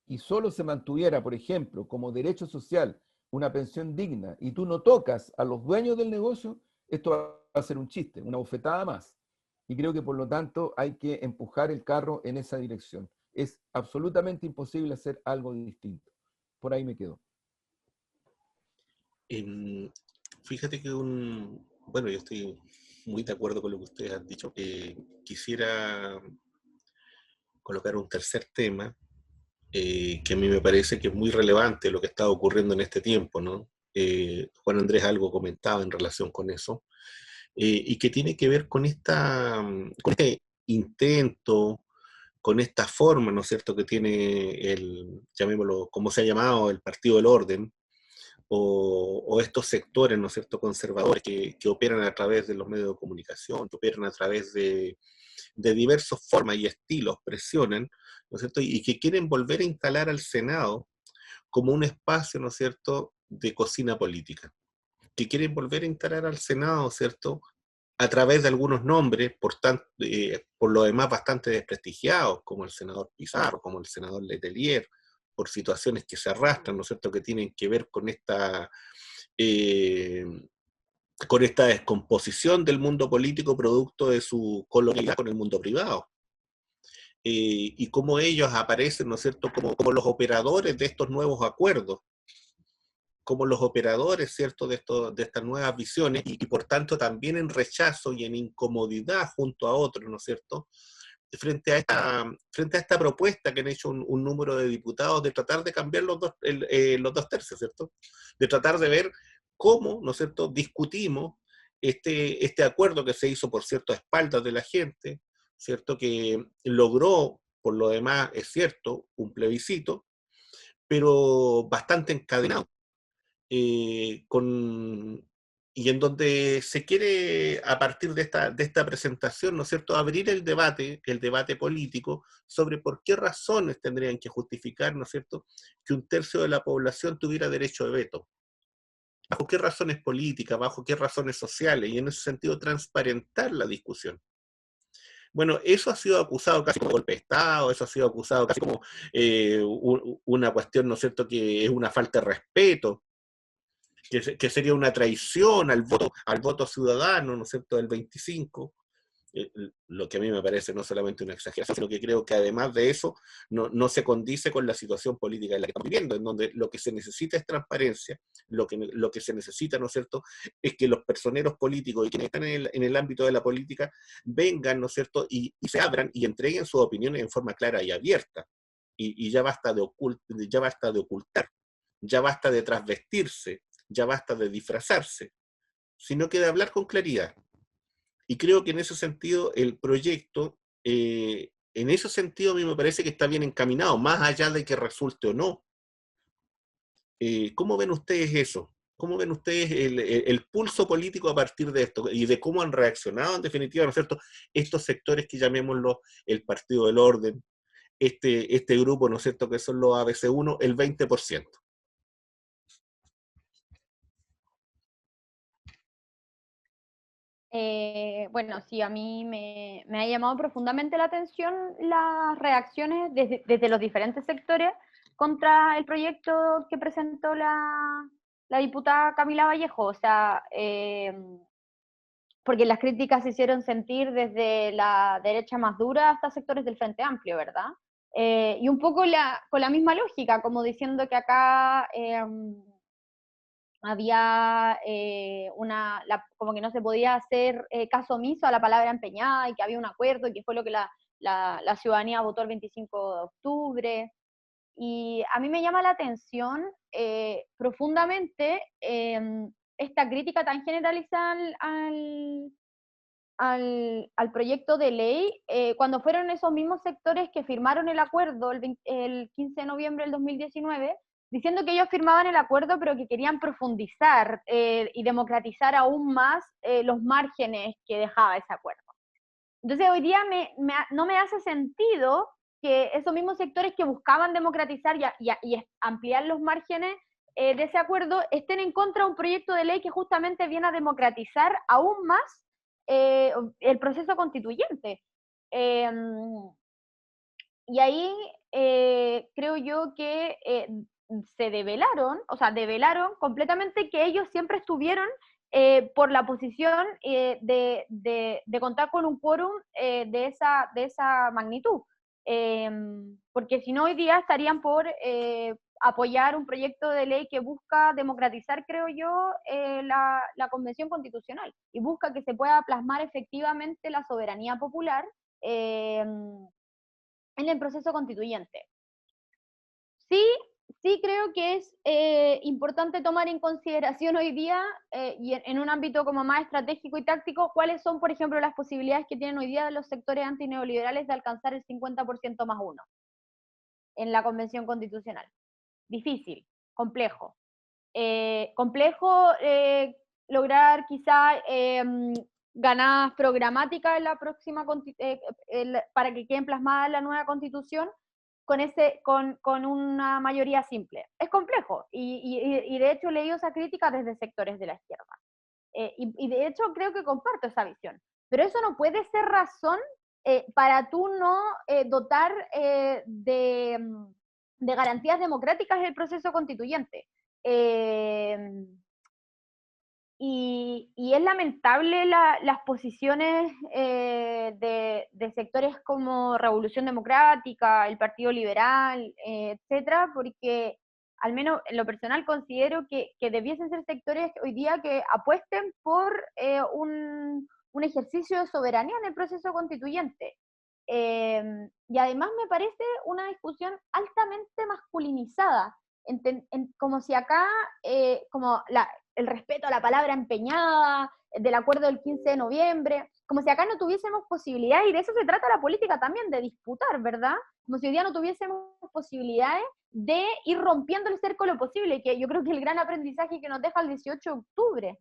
D: y solo se mantuviera, por ejemplo, como derecho social, una pensión digna, y tú no tocas a los dueños del negocio, esto va a ser un chiste, una bofetada más. Y creo que por lo tanto hay que empujar el carro en esa dirección. Es absolutamente imposible hacer algo distinto. Por ahí me quedo.
A: Fíjate que bueno, yo estoy muy de acuerdo con lo que ustedes han dicho. Quisiera colocar un tercer tema que a mí me parece que es muy relevante lo que está ocurriendo en este tiempo, ¿no? Juan Andrés algo comentaba en relación con eso, y que tiene que ver con con este intento, con esta forma, ¿no es cierto?, que tiene llamémoslo, como se ha llamado, el Partido del Orden, o estos sectores, ¿no es cierto?, conservadores que operan a través de los medios de comunicación, que operan a través de diversas formas y estilos, presionan, ¿no es cierto?, y que quieren volver a instalar al Senado como un espacio, ¿no es cierto?, de cocina política, que quieren volver a instalar al Senado, ¿cierto?, a través de algunos nombres, por lo demás bastante desprestigiados, como el senador Pizarro, como el senador Letelier, por situaciones que se arrastran, ¿no es cierto?, que tienen que ver con esta descomposición del mundo político producto de su colonialidad con el mundo privado. Y cómo ellos aparecen, ¿no es cierto?, como los operadores de estos nuevos acuerdos, como los operadores, ¿cierto?, de estas nuevas visiones, y por tanto también en rechazo y en incomodidad junto a otros, ¿no es cierto?, frente a esta propuesta que han hecho un número de diputados de tratar de cambiar los dos tercios, ¿cierto?, de tratar de ver cómo, ¿no es cierto?, discutimos este acuerdo que se hizo, por cierto, a espaldas de la gente, ¿cierto?, que logró, por lo demás, es cierto, un plebiscito, pero bastante encadenado, y en donde se quiere, a partir de esta presentación, ¿no es cierto?, abrir el debate político sobre por qué razones tendrían que justificar, ¿no es cierto?, que un tercio de la población tuviera derecho de veto. ¿Bajo qué razones políticas? ¿Bajo qué razones sociales? Y en ese sentido transparentar la discusión. Bueno, eso ha sido acusado casi como golpe de Estado, eso ha sido acusado casi como una cuestión, ¿no es cierto?, que es una falta de respeto, que sería una traición al voto ciudadano, ¿no es cierto?, del 25, lo que a mí me parece no solamente una exageración, sino que creo que además de eso no se condice con la situación política en la que estamos viviendo, en donde lo que se necesita es transparencia, lo que se necesita, ¿no es cierto?, es que los personeros políticos y quienes están en el ámbito de la política vengan, ¿no es cierto?, y se abran y entreguen sus opiniones en forma clara y abierta. Y ya basta de ocultar, ya basta de trasvestirse, ya basta de disfrazarse, sino que de hablar con claridad. Y creo que en ese sentido el proyecto, en ese sentido a mí me parece que está bien encaminado, más allá de que resulte o no. ¿Cómo ven ustedes eso? ¿Cómo ven ustedes el pulso político a partir de esto? Y de cómo han reaccionado, en definitiva, ¿no es cierto?, estos sectores que llamémoslo el Partido del Orden, este grupo, ¿no es cierto?, que son los ABC1, el 20%.
B: Bueno, sí, a mí me ha llamado profundamente la atención las reacciones desde los diferentes sectores contra el proyecto que presentó la diputada Camila Vallejo. O sea, porque las críticas se hicieron sentir desde la derecha más dura hasta sectores del Frente Amplio, ¿verdad? Y un poco con la misma lógica, como diciendo que acá había como que no se podía hacer caso omiso a la palabra empeñada, y que había un acuerdo, y que fue lo que la ciudadanía votó el 25 de octubre. Y a mí me llama la atención profundamente esta crítica tan generalizada al proyecto de ley, cuando fueron esos mismos sectores que firmaron el acuerdo el 15 de noviembre del 2019, diciendo que ellos firmaban el acuerdo, pero que querían profundizar y democratizar aún más los márgenes que dejaba ese acuerdo. Entonces hoy día no me hace sentido que esos mismos sectores que buscaban democratizar y ampliar los márgenes de ese acuerdo estén en contra de un proyecto de ley que justamente viene a democratizar aún más el proceso constituyente. Y ahí creo yo que se develaron completamente que ellos siempre estuvieron por la posición de contar con un quórum de esa magnitud. Porque si no, hoy día estarían por apoyar un proyecto de ley que busca democratizar, creo yo, la Convención Constitucional, y busca que se pueda plasmar efectivamente la soberanía popular en el proceso constituyente. Sí creo que es importante tomar en consideración hoy día, y en un ámbito como más estratégico y táctico, cuáles son, por ejemplo, las posibilidades que tienen hoy día los sectores antineoliberales de alcanzar el 50% más uno en la Convención Constitucional. Difícil, complejo. Complejo lograr quizá ganadas programáticas en la próxima para que queden plasmadas en la nueva Constitución con una mayoría simple. Es complejo, y de hecho he leído esa crítica desde sectores de la izquierda. Y de hecho creo que comparto esa visión. Pero eso no puede ser razón para tú no dotar de garantías democráticas el proceso constituyente. Y es lamentable las posiciones de sectores como Revolución Democrática, el Partido Liberal, etcétera, porque al menos en lo personal considero que debiesen ser sectores hoy día que apuesten por un ejercicio de soberanía en el proceso constituyente. Y además me parece una discusión altamente masculinizada, como si acá, el respeto a la palabra empeñada, del acuerdo del 15 de noviembre, como si acá no tuviésemos posibilidades, y de eso se trata la política también, de disputar, ¿verdad? Como si hoy día no tuviésemos posibilidades de ir rompiendo el cerco lo posible, que yo creo que el gran aprendizaje que nos deja el 18 de octubre.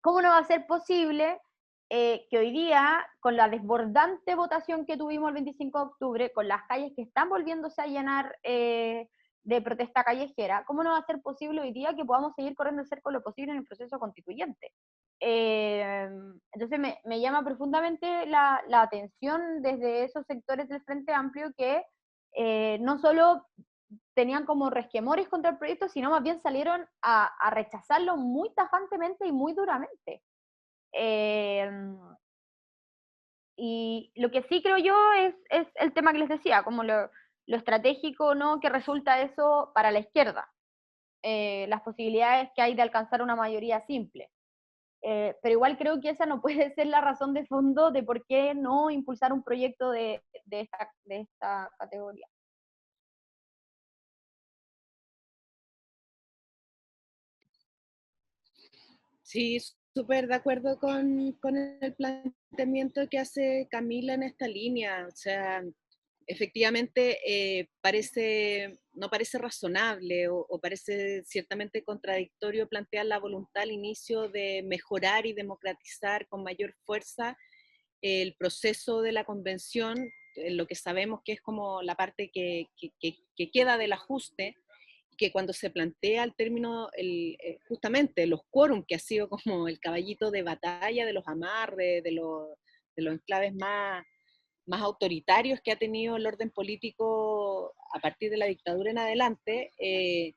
B: ¿Cómo no va a ser posible que hoy día, con la desbordante votación que tuvimos el 25 de octubre, con las calles que están volviéndose a llenar de protesta callejera, cómo no va a ser posible hoy día que podamos seguir corriendo el cerco lo posible en el proceso constituyente? Entonces me llama profundamente la atención desde esos sectores del Frente Amplio que no solo tenían como resquemores contra el proyecto, sino más bien salieron a rechazarlo muy tajantemente y muy duramente. Y lo que sí creo yo es el tema que les decía, como lo estratégico, ¿no?, que resulta eso para la izquierda, las posibilidades que hay de alcanzar una mayoría simple. Pero igual creo que esa no puede ser la razón de fondo de por qué no impulsar un proyecto de esta categoría.
C: Sí, súper de acuerdo con el planteamiento que hace Camila en esta línea. O sea, efectivamente no parece razonable o parece ciertamente contradictorio plantear la voluntad al inicio de mejorar y democratizar con mayor fuerza el proceso de la convención, lo que sabemos que es como la parte que queda del ajuste, que cuando se plantea el término, justamente los quórum, que ha sido como el caballito de batalla de los amarres, de los enclaves más autoritarios que ha tenido el orden político a partir de la dictadura en adelante, es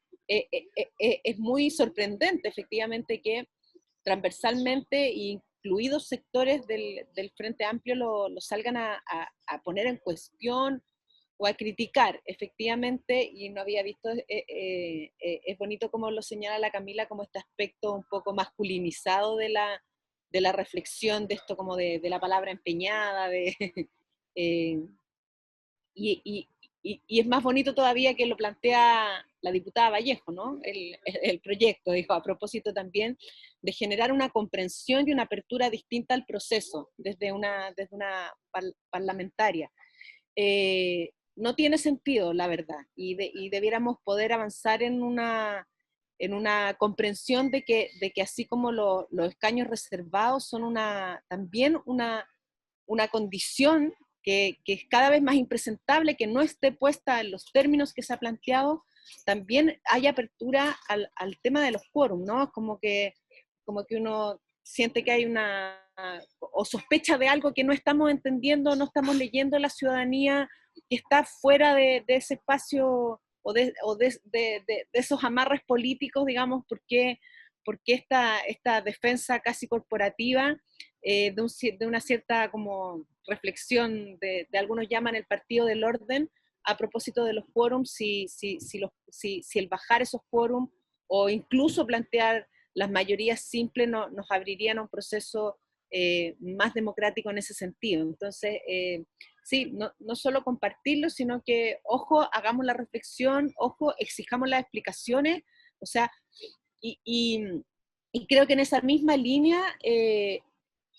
C: muy sorprendente efectivamente que transversalmente, incluidos sectores del Frente Amplio, lo salgan a poner en cuestión o a criticar, efectivamente, y no había visto, es bonito como lo señala la Camila, como este aspecto un poco masculinizado de la reflexión, de esto como de la palabra empeñada, eh, y, y es más bonito todavía que lo plantea la diputada Vallejo, ¿no? El proyecto, dijo, a propósito también de generar una comprensión y una apertura distinta al proceso desde una parlamentaria. No tiene sentido, la verdad, y debiéramos poder avanzar en una comprensión de que así como los escaños reservados son también una condición que es cada vez más impresentable, que no esté puesta en los términos que se ha planteado, también hay apertura al tema de los quórum, ¿no? Como que uno siente que hay o sospecha de algo que no estamos entendiendo, no estamos leyendo la ciudadanía que está fuera de ese espacio o de esos amarres políticos, digamos, porque esta defensa casi corporativa de una cierta como reflexión de algunos llaman el partido del orden a propósito de los quórums, si el bajar esos quórums o incluso plantear las mayorías simples nos abrirían a un proceso más democrático en ese sentido. Entonces, sí, no solo compartirlo, sino que, ojo, hagamos la reflexión, ojo, exijamos las explicaciones, o sea, y creo que en esa misma línea,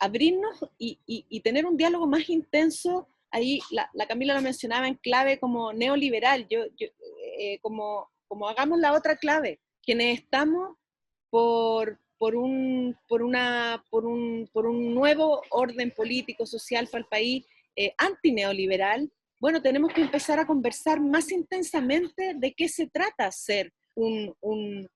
C: abrirnos y tener un diálogo más intenso. Ahí la Camila lo mencionaba en clave como neoliberal, como hagamos la otra clave, quienes estamos por un nuevo orden político, social para el país, antineoliberal, bueno, tenemos que empezar a conversar más intensamente de qué se trata ser un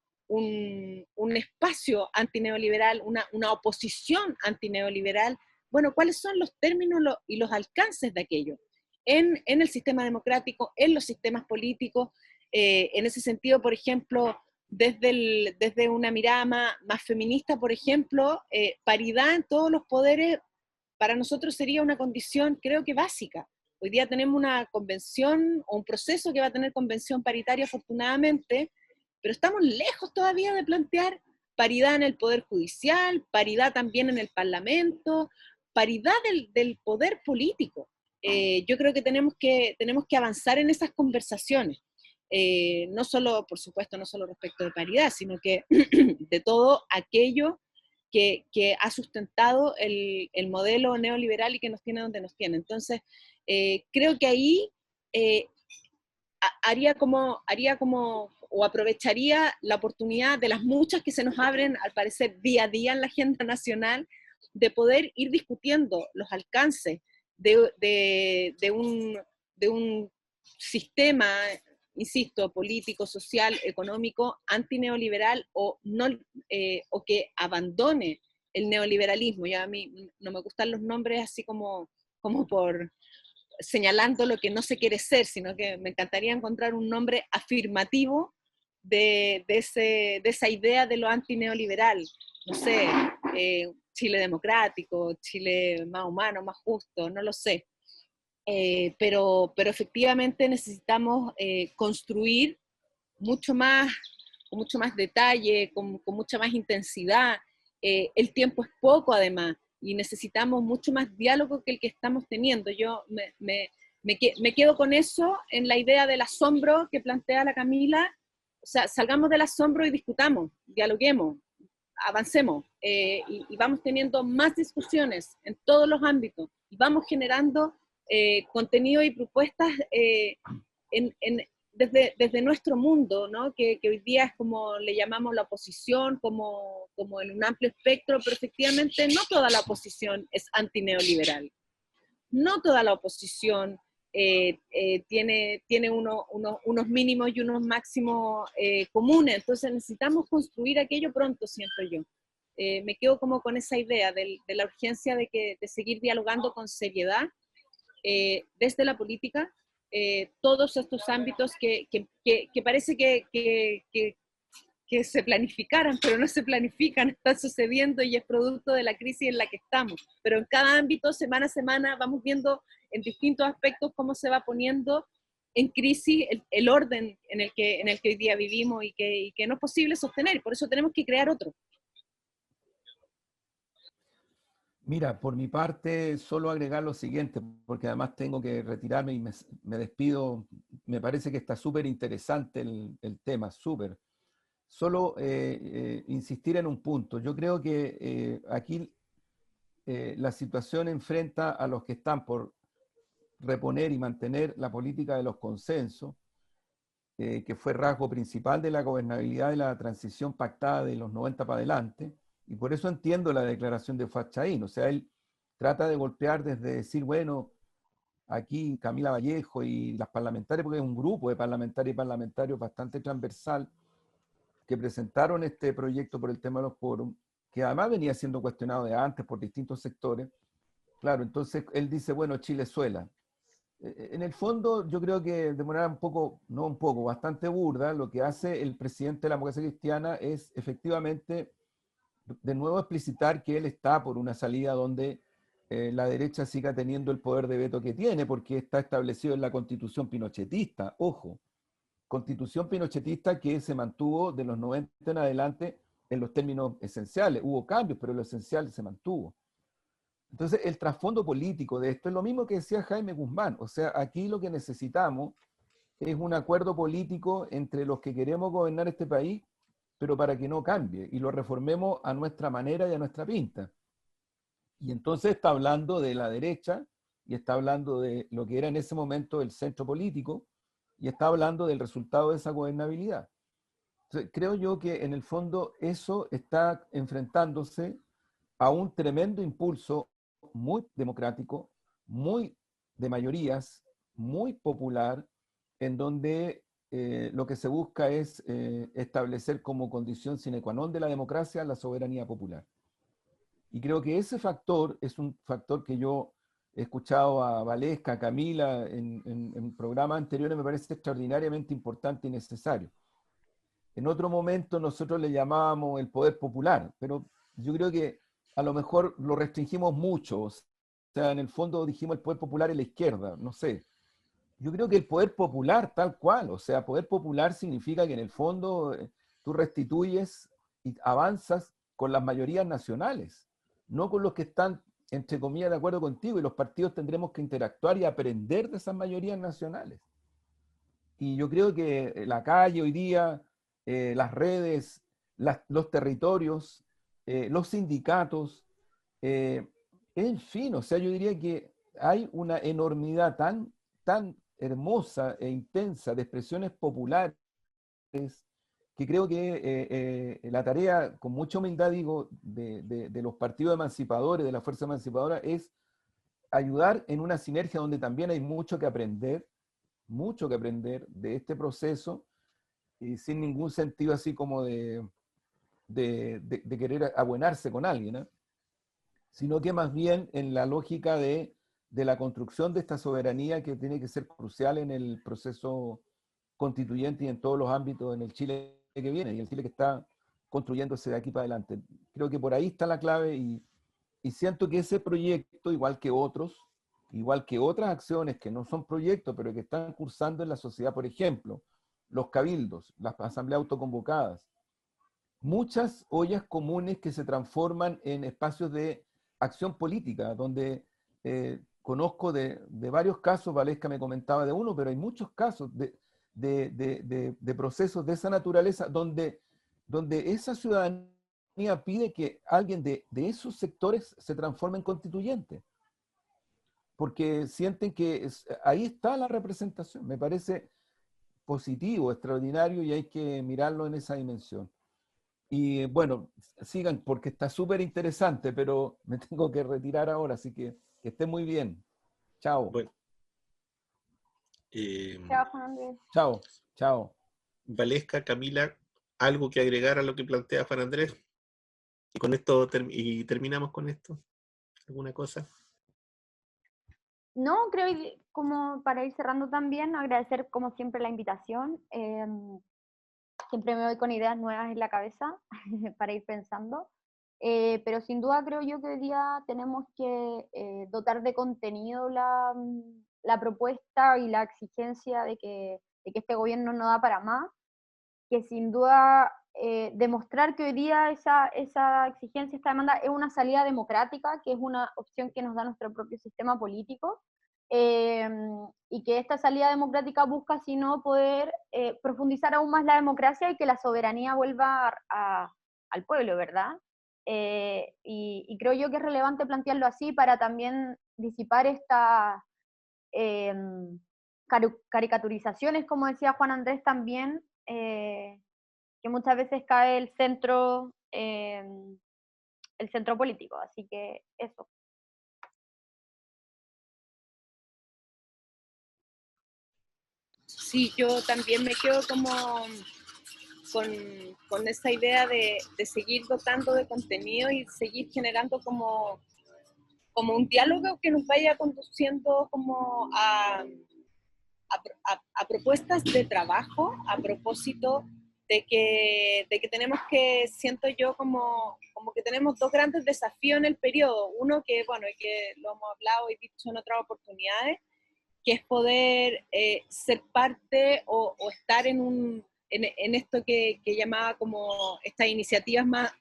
C: espacio antineoliberal, una oposición antineoliberal. Bueno, ¿cuáles son los términos y los alcances de aquello? En el sistema democrático, en los sistemas políticos, en ese sentido, por ejemplo, desde una mirada más feminista, por ejemplo, paridad en todos los poderes para nosotros sería una condición, creo que básica. Hoy día tenemos una convención o un proceso que va a tener convención paritaria, afortunadamente, pero estamos lejos todavía de plantear paridad en el Poder Judicial, paridad también en el Parlamento, paridad del poder político. Yo creo que tenemos que avanzar en esas conversaciones. No solo, por supuesto, no solo respecto de paridad, sino que de todo aquello que ha sustentado el modelo neoliberal y que nos tiene donde nos tiene. Entonces, creo que ahí haría como, o aprovecharía la oportunidad de las muchas que se nos abren, al parecer, día a día en la agenda nacional, de poder ir discutiendo los alcances de un sistema, insisto, político, social, económico, antineoliberal o que abandone el neoliberalismo. Ya a mí no me gustan los nombres así como por señalando lo que no se quiere ser, sino que me encantaría encontrar un nombre afirmativo de esa idea de lo antineoliberal. No sé, Chile democrático, Chile más humano, más justo, no lo sé. Pero efectivamente necesitamos construir mucho más, con mucho más detalle, con mucha más intensidad. El tiempo es poco además y necesitamos mucho más diálogo que el que estamos teniendo. Yo me quedo con eso en la idea del asombro que plantea la Camila. O sea, salgamos del asombro y discutamos, dialoguemos, avancemos y vamos teniendo más discusiones en todos los ámbitos y vamos generando contenido y propuestas desde nuestro mundo, ¿no? Que hoy día es como le llamamos la oposición, como en un amplio espectro, pero efectivamente no toda la oposición es antineoliberal. No toda la oposición tiene unos mínimos y unos máximos comunes, entonces necesitamos construir aquello pronto, siento yo. Me quedo como con esa idea de la urgencia de seguir dialogando con seriedad desde la política, todos estos ámbitos que parece que se planificaran, pero no se planifican, están sucediendo y es producto de la crisis en la que estamos. Pero en cada ámbito, semana a semana, vamos viendo en distintos aspectos cómo se va poniendo en crisis el orden en el que hoy día vivimos y que no es posible sostener. Por eso tenemos que crear otro.
D: Mira, por mi parte, solo agregar lo siguiente, porque además tengo que retirarme y me despido. Me parece que está súper interesante el tema, súper. Solo insistir en un punto. Yo creo que aquí la situación enfrenta a los que están por reponer y mantener la política de los consensos, que fue rasgo principal de la gobernabilidad de la transición pactada de los 90 para adelante, y por eso entiendo la declaración de Fuad Chahín. O sea, él trata de golpear desde decir, bueno, aquí Camila Vallejo y las parlamentarias, porque es un grupo de parlamentarias y parlamentarios bastante transversal, que presentaron este proyecto por el tema de los quórum, que además venía siendo cuestionado de antes por distintos sectores. Claro, entonces él dice, bueno, Chilezuela. En el fondo, yo creo que de manera un poco, no un poco, bastante burda, lo que hace el presidente de la Democracia Cristiana es efectivamente, de nuevo, explicitar que él está por una salida donde la derecha siga teniendo el poder de veto que tiene, porque está establecido en la Constitución pinochetista, ojo, Constitución pinochetista que se mantuvo de los 90 en adelante en los términos esenciales. Hubo cambios, pero lo esencial se mantuvo. Entonces, el trasfondo político de esto es lo mismo que decía Jaime Guzmán. O sea, aquí lo que necesitamos es un acuerdo político entre los que queremos gobernar este país, pero para que no cambie y lo reformemos a nuestra manera y a nuestra pinta. Y entonces está hablando de la derecha y está hablando de lo que era en ese momento el centro político y está hablando del resultado de esa gobernabilidad. Entonces, creo yo que en el fondo eso está enfrentándose a un tremendo impulso muy democrático, muy de mayorías, muy popular, en donde lo que se busca es establecer como condición sine qua non de la democracia la soberanía popular. Y creo que ese factor es un factor que yo he escuchado a Valesca, a Camila en programas anteriores, me parece extraordinariamente importante y necesario. En otro momento nosotros le llamábamos el poder popular, pero yo creo que a lo mejor lo restringimos mucho. O sea, en el fondo dijimos el poder popular en la izquierda, no sé. Yo creo que el poder popular tal cual, o sea, poder popular significa que en el fondo tú restituyes y avanzas con las mayorías nacionales, no con los que están, entre comillas, de acuerdo contigo, y los partidos tendremos que interactuar y aprender de esas mayorías nacionales. Y yo creo que la calle hoy día, las redes, los territorios, los sindicatos, en fin, o sea, yo diría que hay una enormidad tan hermosa e intensa de expresiones populares que creo que la tarea, con mucha humildad digo, de los partidos emancipadores, de la fuerza emancipadora, es ayudar en una sinergia donde también hay mucho que aprender de este proceso, y sin ningún sentido así como de querer abuenarse con alguien, ¿eh? Sino que más bien en la lógica de la construcción de esta soberanía que tiene que ser crucial en el proceso constituyente y en todos los ámbitos en el Chile que viene y el Chile que está construyéndose de aquí para adelante. Creo que por ahí está la clave y y siento que ese proyecto, igual que otros, igual que otras acciones que no son proyectos, pero que están cursando en la sociedad, por ejemplo, los cabildos, las asambleas autoconvocadas, muchas ollas comunes que se transforman en espacios de acción política, donde conozco de varios casos, Valesca me comentaba de uno, pero hay muchos casos de procesos de esa naturaleza donde esa ciudadanía pide que alguien de esos sectores se transforme en constituyente, porque sienten que ahí está la representación. Me parece positivo, extraordinario, y hay que mirarlo en esa dimensión. Y bueno, sigan porque está súper interesante, pero me tengo que retirar ahora, así que estén muy bien. Chao.
A: Bueno,
B: Chao, Juan Andrés.
D: Chao, chao.
A: Valesca, Camila, ¿algo que agregar a lo que plantea Juan Andrés? Y con esto terminamos con esto. ¿Alguna cosa?
B: No, creo que como para ir cerrando también, agradecer como siempre la invitación. Siempre me voy con ideas nuevas en la cabeza para ir pensando. Pero sin duda creo yo que hoy día tenemos que dotar de contenido la propuesta y la exigencia de que este gobierno no da para más, que sin duda demostrar que hoy día esa exigencia, esta demanda es una salida democrática, que es una opción que nos da nuestro propio sistema político, y que esta salida democrática busca, si no, poder profundizar aún más la democracia y que la soberanía vuelva al pueblo, ¿verdad? Y creo yo que es relevante plantearlo así para también disipar esta caricaturizaciones, como decía Juan Andrés también, que muchas veces cae el centro político. Así que eso.
C: Sí, yo también me quedo como con esa idea de seguir dotando de contenido y seguir generando como un diálogo que nos vaya conduciendo como a propuestas de trabajo a propósito de que tenemos que, siento yo, como que tenemos dos grandes desafíos en el periodo. Uno que, bueno, y que lo hemos hablado y dicho en otras oportunidades, que es poder ser parte o estar en esto que llamaba como estas iniciativas más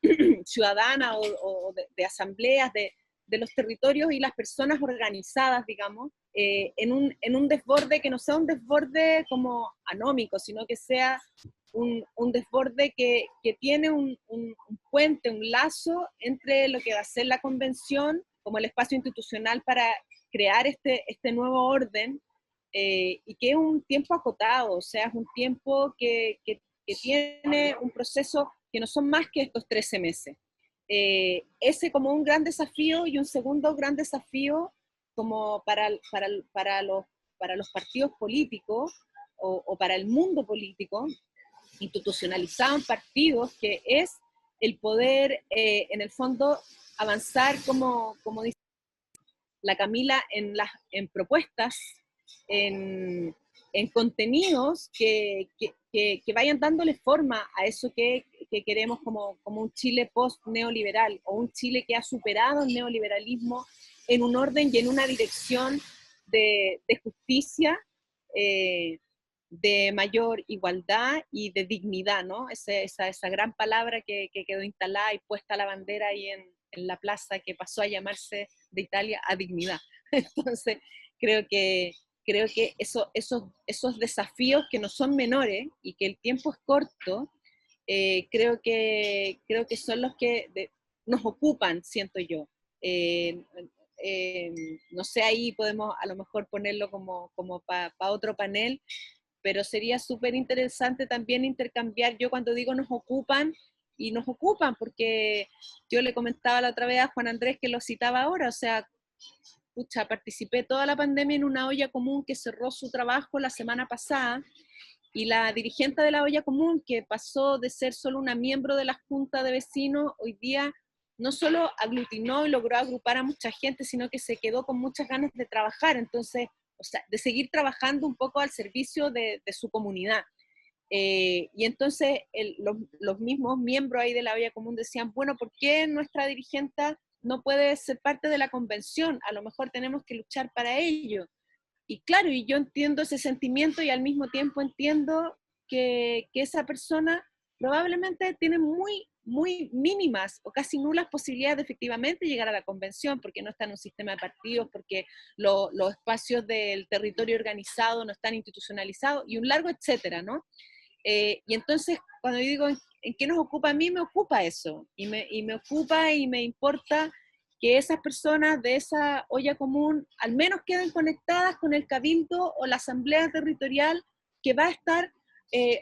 C: ciudadanas o de asambleas de los territorios y las personas organizadas, digamos, en un desborde que no sea un desborde como anómico, sino que sea un desborde que tiene un puente, un lazo entre lo que va a ser la convención como el espacio institucional para crear este nuevo orden, y que es un tiempo acotado, o sea, es un tiempo que tiene un proceso que no son más que estos 13 meses. Ese como un gran desafío, y un segundo gran desafío como para los partidos políticos o para el mundo político, institucionalizado en partidos, que es el poder, en el fondo, avanzar, como dice la Camila, en propuestas, en contenidos que vayan dándole forma a eso que queremos como un Chile post-neoliberal, o un Chile que ha superado el neoliberalismo en un orden y en una dirección de justicia, de mayor igualdad y de dignidad, ¿no? Esa gran palabra que quedó instalada y puesta la bandera ahí en la plaza, que pasó a llamarse de Italia a dignidad. Entonces, creo que esos desafíos, que no son menores y que el tiempo es corto, creo que son los que nos ocupan, siento yo. No sé, ahí podemos a lo mejor ponerlo como para otro panel, pero sería súper interesante también intercambiar. Yo cuando digo nos ocupan, y nos ocupan porque yo le comentaba la otra vez a Juan Andrés, que lo citaba ahora, o sea, pucha, participé toda la pandemia en una olla común que cerró su trabajo la semana pasada, y la dirigente de la olla común, que pasó de ser solo una miembro de la junta de vecinos, hoy día no solo aglutinó y logró agrupar a mucha gente, sino que se quedó con muchas ganas de trabajar, entonces, o sea, de seguir trabajando un poco al servicio de su comunidad. Y entonces los mismos miembros ahí de la olla común decían, bueno, ¿por qué nuestra dirigente no puede ser parte de la convención, a lo mejor tenemos que luchar para ello. Y claro, y yo entiendo ese sentimiento y al mismo tiempo entiendo que esa persona probablemente tiene muy mínimas o casi nulas posibilidades de efectivamente llegar a la convención, porque no está en un sistema de partidos, porque los espacios del territorio organizado no están institucionalizados, y un largo etcétera, ¿no? Y entonces, cuando yo digo, ¿en qué nos ocupa a mí? Me ocupa eso, y me ocupa y me importa que esas personas de esa olla común al menos queden conectadas con el cabildo o la asamblea territorial que va a estar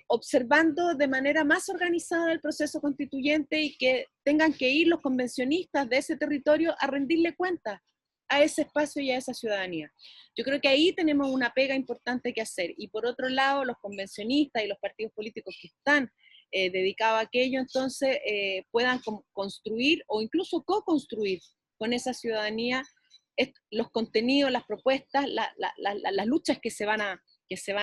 C: observando de manera más organizada el proceso constituyente, y que tengan que ir los convencionistas de ese territorio a rendirle cuentas a ese espacio y a esa ciudadanía. Yo creo que ahí tenemos una pega importante que hacer. Y por otro lado, los convencionistas y los partidos políticos que están dedicados a aquello, entonces puedan construir o incluso co-construir con esa ciudadanía los contenidos, las propuestas, las luchas que se van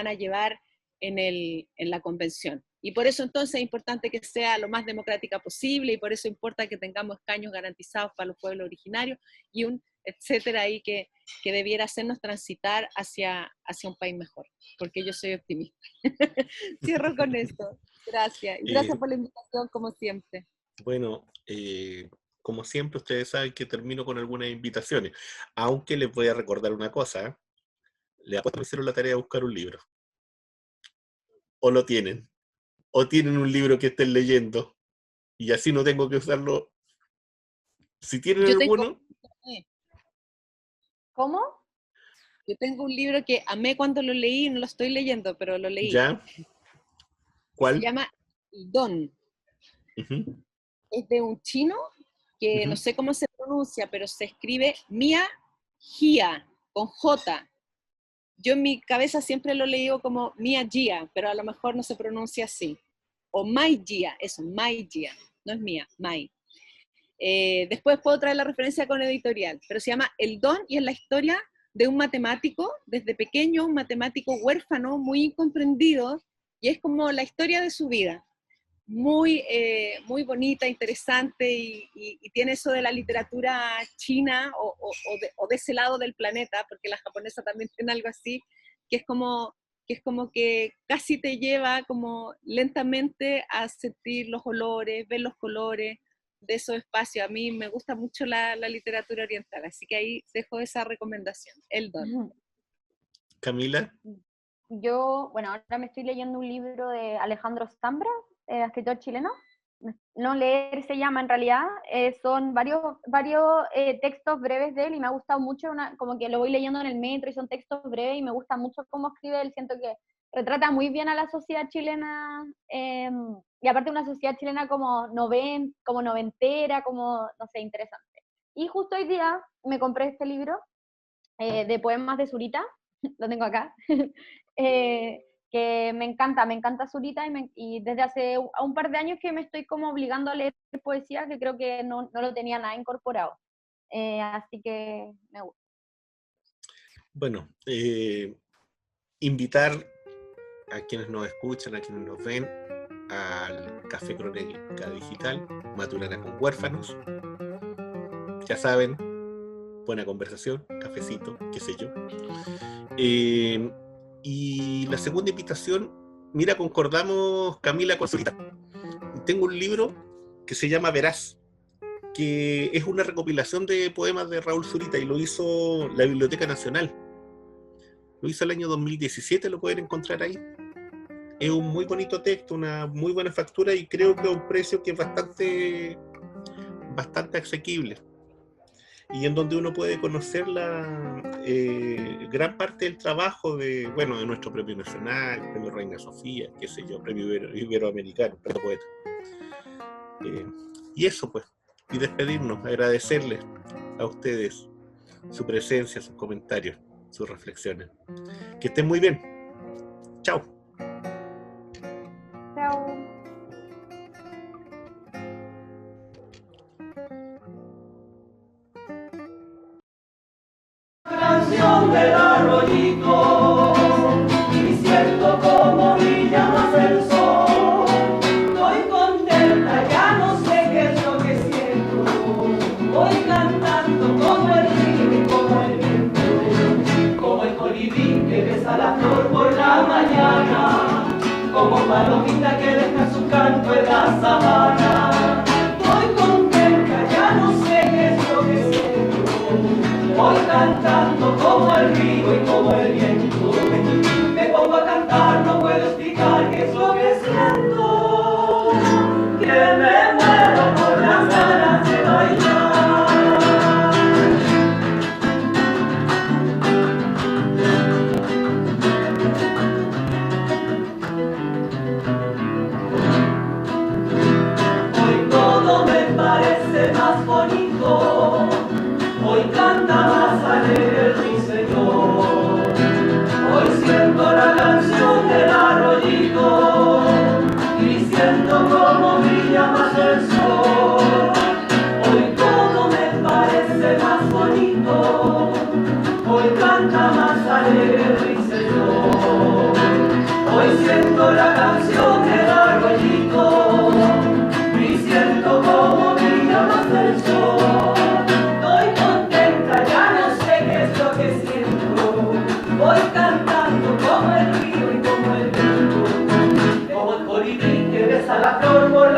C: a llevar en la convención. Y por eso entonces es importante que sea lo más democrática posible, y por eso importa que tengamos escaños garantizados para los pueblos originarios, y un etcétera ahí que debiera hacernos transitar hacia un país mejor, porque yo soy optimista. Cierro con esto. Gracias. Y gracias por la invitación, como siempre.
A: Bueno, como siempre, ustedes saben que termino con algunas invitaciones, aunque les voy a recordar una cosa, ¿eh? Les apuesto que me hicieron la tarea de buscar un libro. O lo tienen. O tienen un libro que estén leyendo. Y así no tengo que usarlo. Si tienen alguno...
B: ¿Cómo?
C: Yo tengo un libro que amé cuando lo leí, no lo estoy leyendo, pero lo leí.
A: ¿Ya? ¿Cuál?
C: Se llama El Don.
A: Uh-huh.
C: Es de un chino que no sé cómo se pronuncia, pero se escribe Mia Jia, con J. Yo en mi cabeza siempre lo he leído como Mia Jia, pero a lo mejor no se pronuncia así. O Mai Jia, eso, Mai Jia. No es Mia, Mai. Después puedo traer la referencia con editorial, pero se llama El Don, y es la historia de un matemático, desde pequeño, un matemático huérfano, muy incomprendido, y es como la historia de su vida. Muy bonita, interesante, y tiene eso de la literatura china o de ese lado del planeta, porque la japonesa también tiene algo así, que es como que casi te lleva como lentamente a sentir los olores, ver los colores de esos espacios. A mí me gusta mucho la literatura oriental, así que ahí dejo esa recomendación, El Don.
A: Camila.
B: Yo, bueno, ahora me estoy leyendo un libro de Alejandro Zambra, escritor chileno. No leer se llama en realidad, son varios textos breves de él, y me ha gustado mucho, como que lo voy leyendo en el metro y son textos breves, y me gusta mucho cómo escribe él. Siento que retrata muy bien a la sociedad chilena, y aparte una sociedad chilena como noventera, como, no sé, interesante. Y justo hoy día me compré este libro de poemas de Zurita, lo tengo acá, que me encanta Zurita, y desde hace un par de años que me estoy como obligando a leer poesía, que creo que no lo tenía nada incorporado. Así que me gusta.
A: Bueno, invitar a quienes nos escuchan, a quienes nos ven, al Café Crónica Digital, Maturana con Huérfanos. Ya saben, buena conversación, cafecito, qué sé yo. Y la segunda invitación, mira, concordamos Camila con Zurita. Tengo un libro que se llama Verás, que es una recopilación de poemas de Raúl Zurita, y lo hizo la Biblioteca Nacional. Lo hizo el año 2017, lo pueden encontrar ahí. Es un muy bonito texto, una muy buena factura, y creo que a un precio que es bastante asequible, y en donde uno puede conocer gran parte del trabajo de nuestro premio nacional, premio Reina Sofía, qué sé yo, premio iberoamericano, premio poeta. Y eso pues, y despedirnos, agradecerles a ustedes su presencia, sus comentarios, sus reflexiones. Que estén muy bien. Chao.
B: Chao.
E: Canción del arroyito, y siento como brilla más el sol. Estoy contenta, ya no sé qué es lo que siento. Voy cantando. que besa la flor por la mañana, como palomita que deja su canto en la sabana. Voy contenta, ya no sé qué es lo que siento, voy cantando como el río y como el viento. Me pongo a cantar, no puedo explicar qué es lo que siento, que me muero por las ganas de bailar. Hoy todo me parece más bonito, hoy canta más alegre el ruiseñor. Hoy siento la canción del arroyito y siento como brilla más el sol. Hoy todo me parece más bonito, hoy canta más alegre el ruiseñor. Hoy siento la canción del arroyito y siento como brilla más el sol. Estoy contenta, ya no sé qué es lo que siento, voy cantando como el río y como el viento, como el colibrí que besa la flor por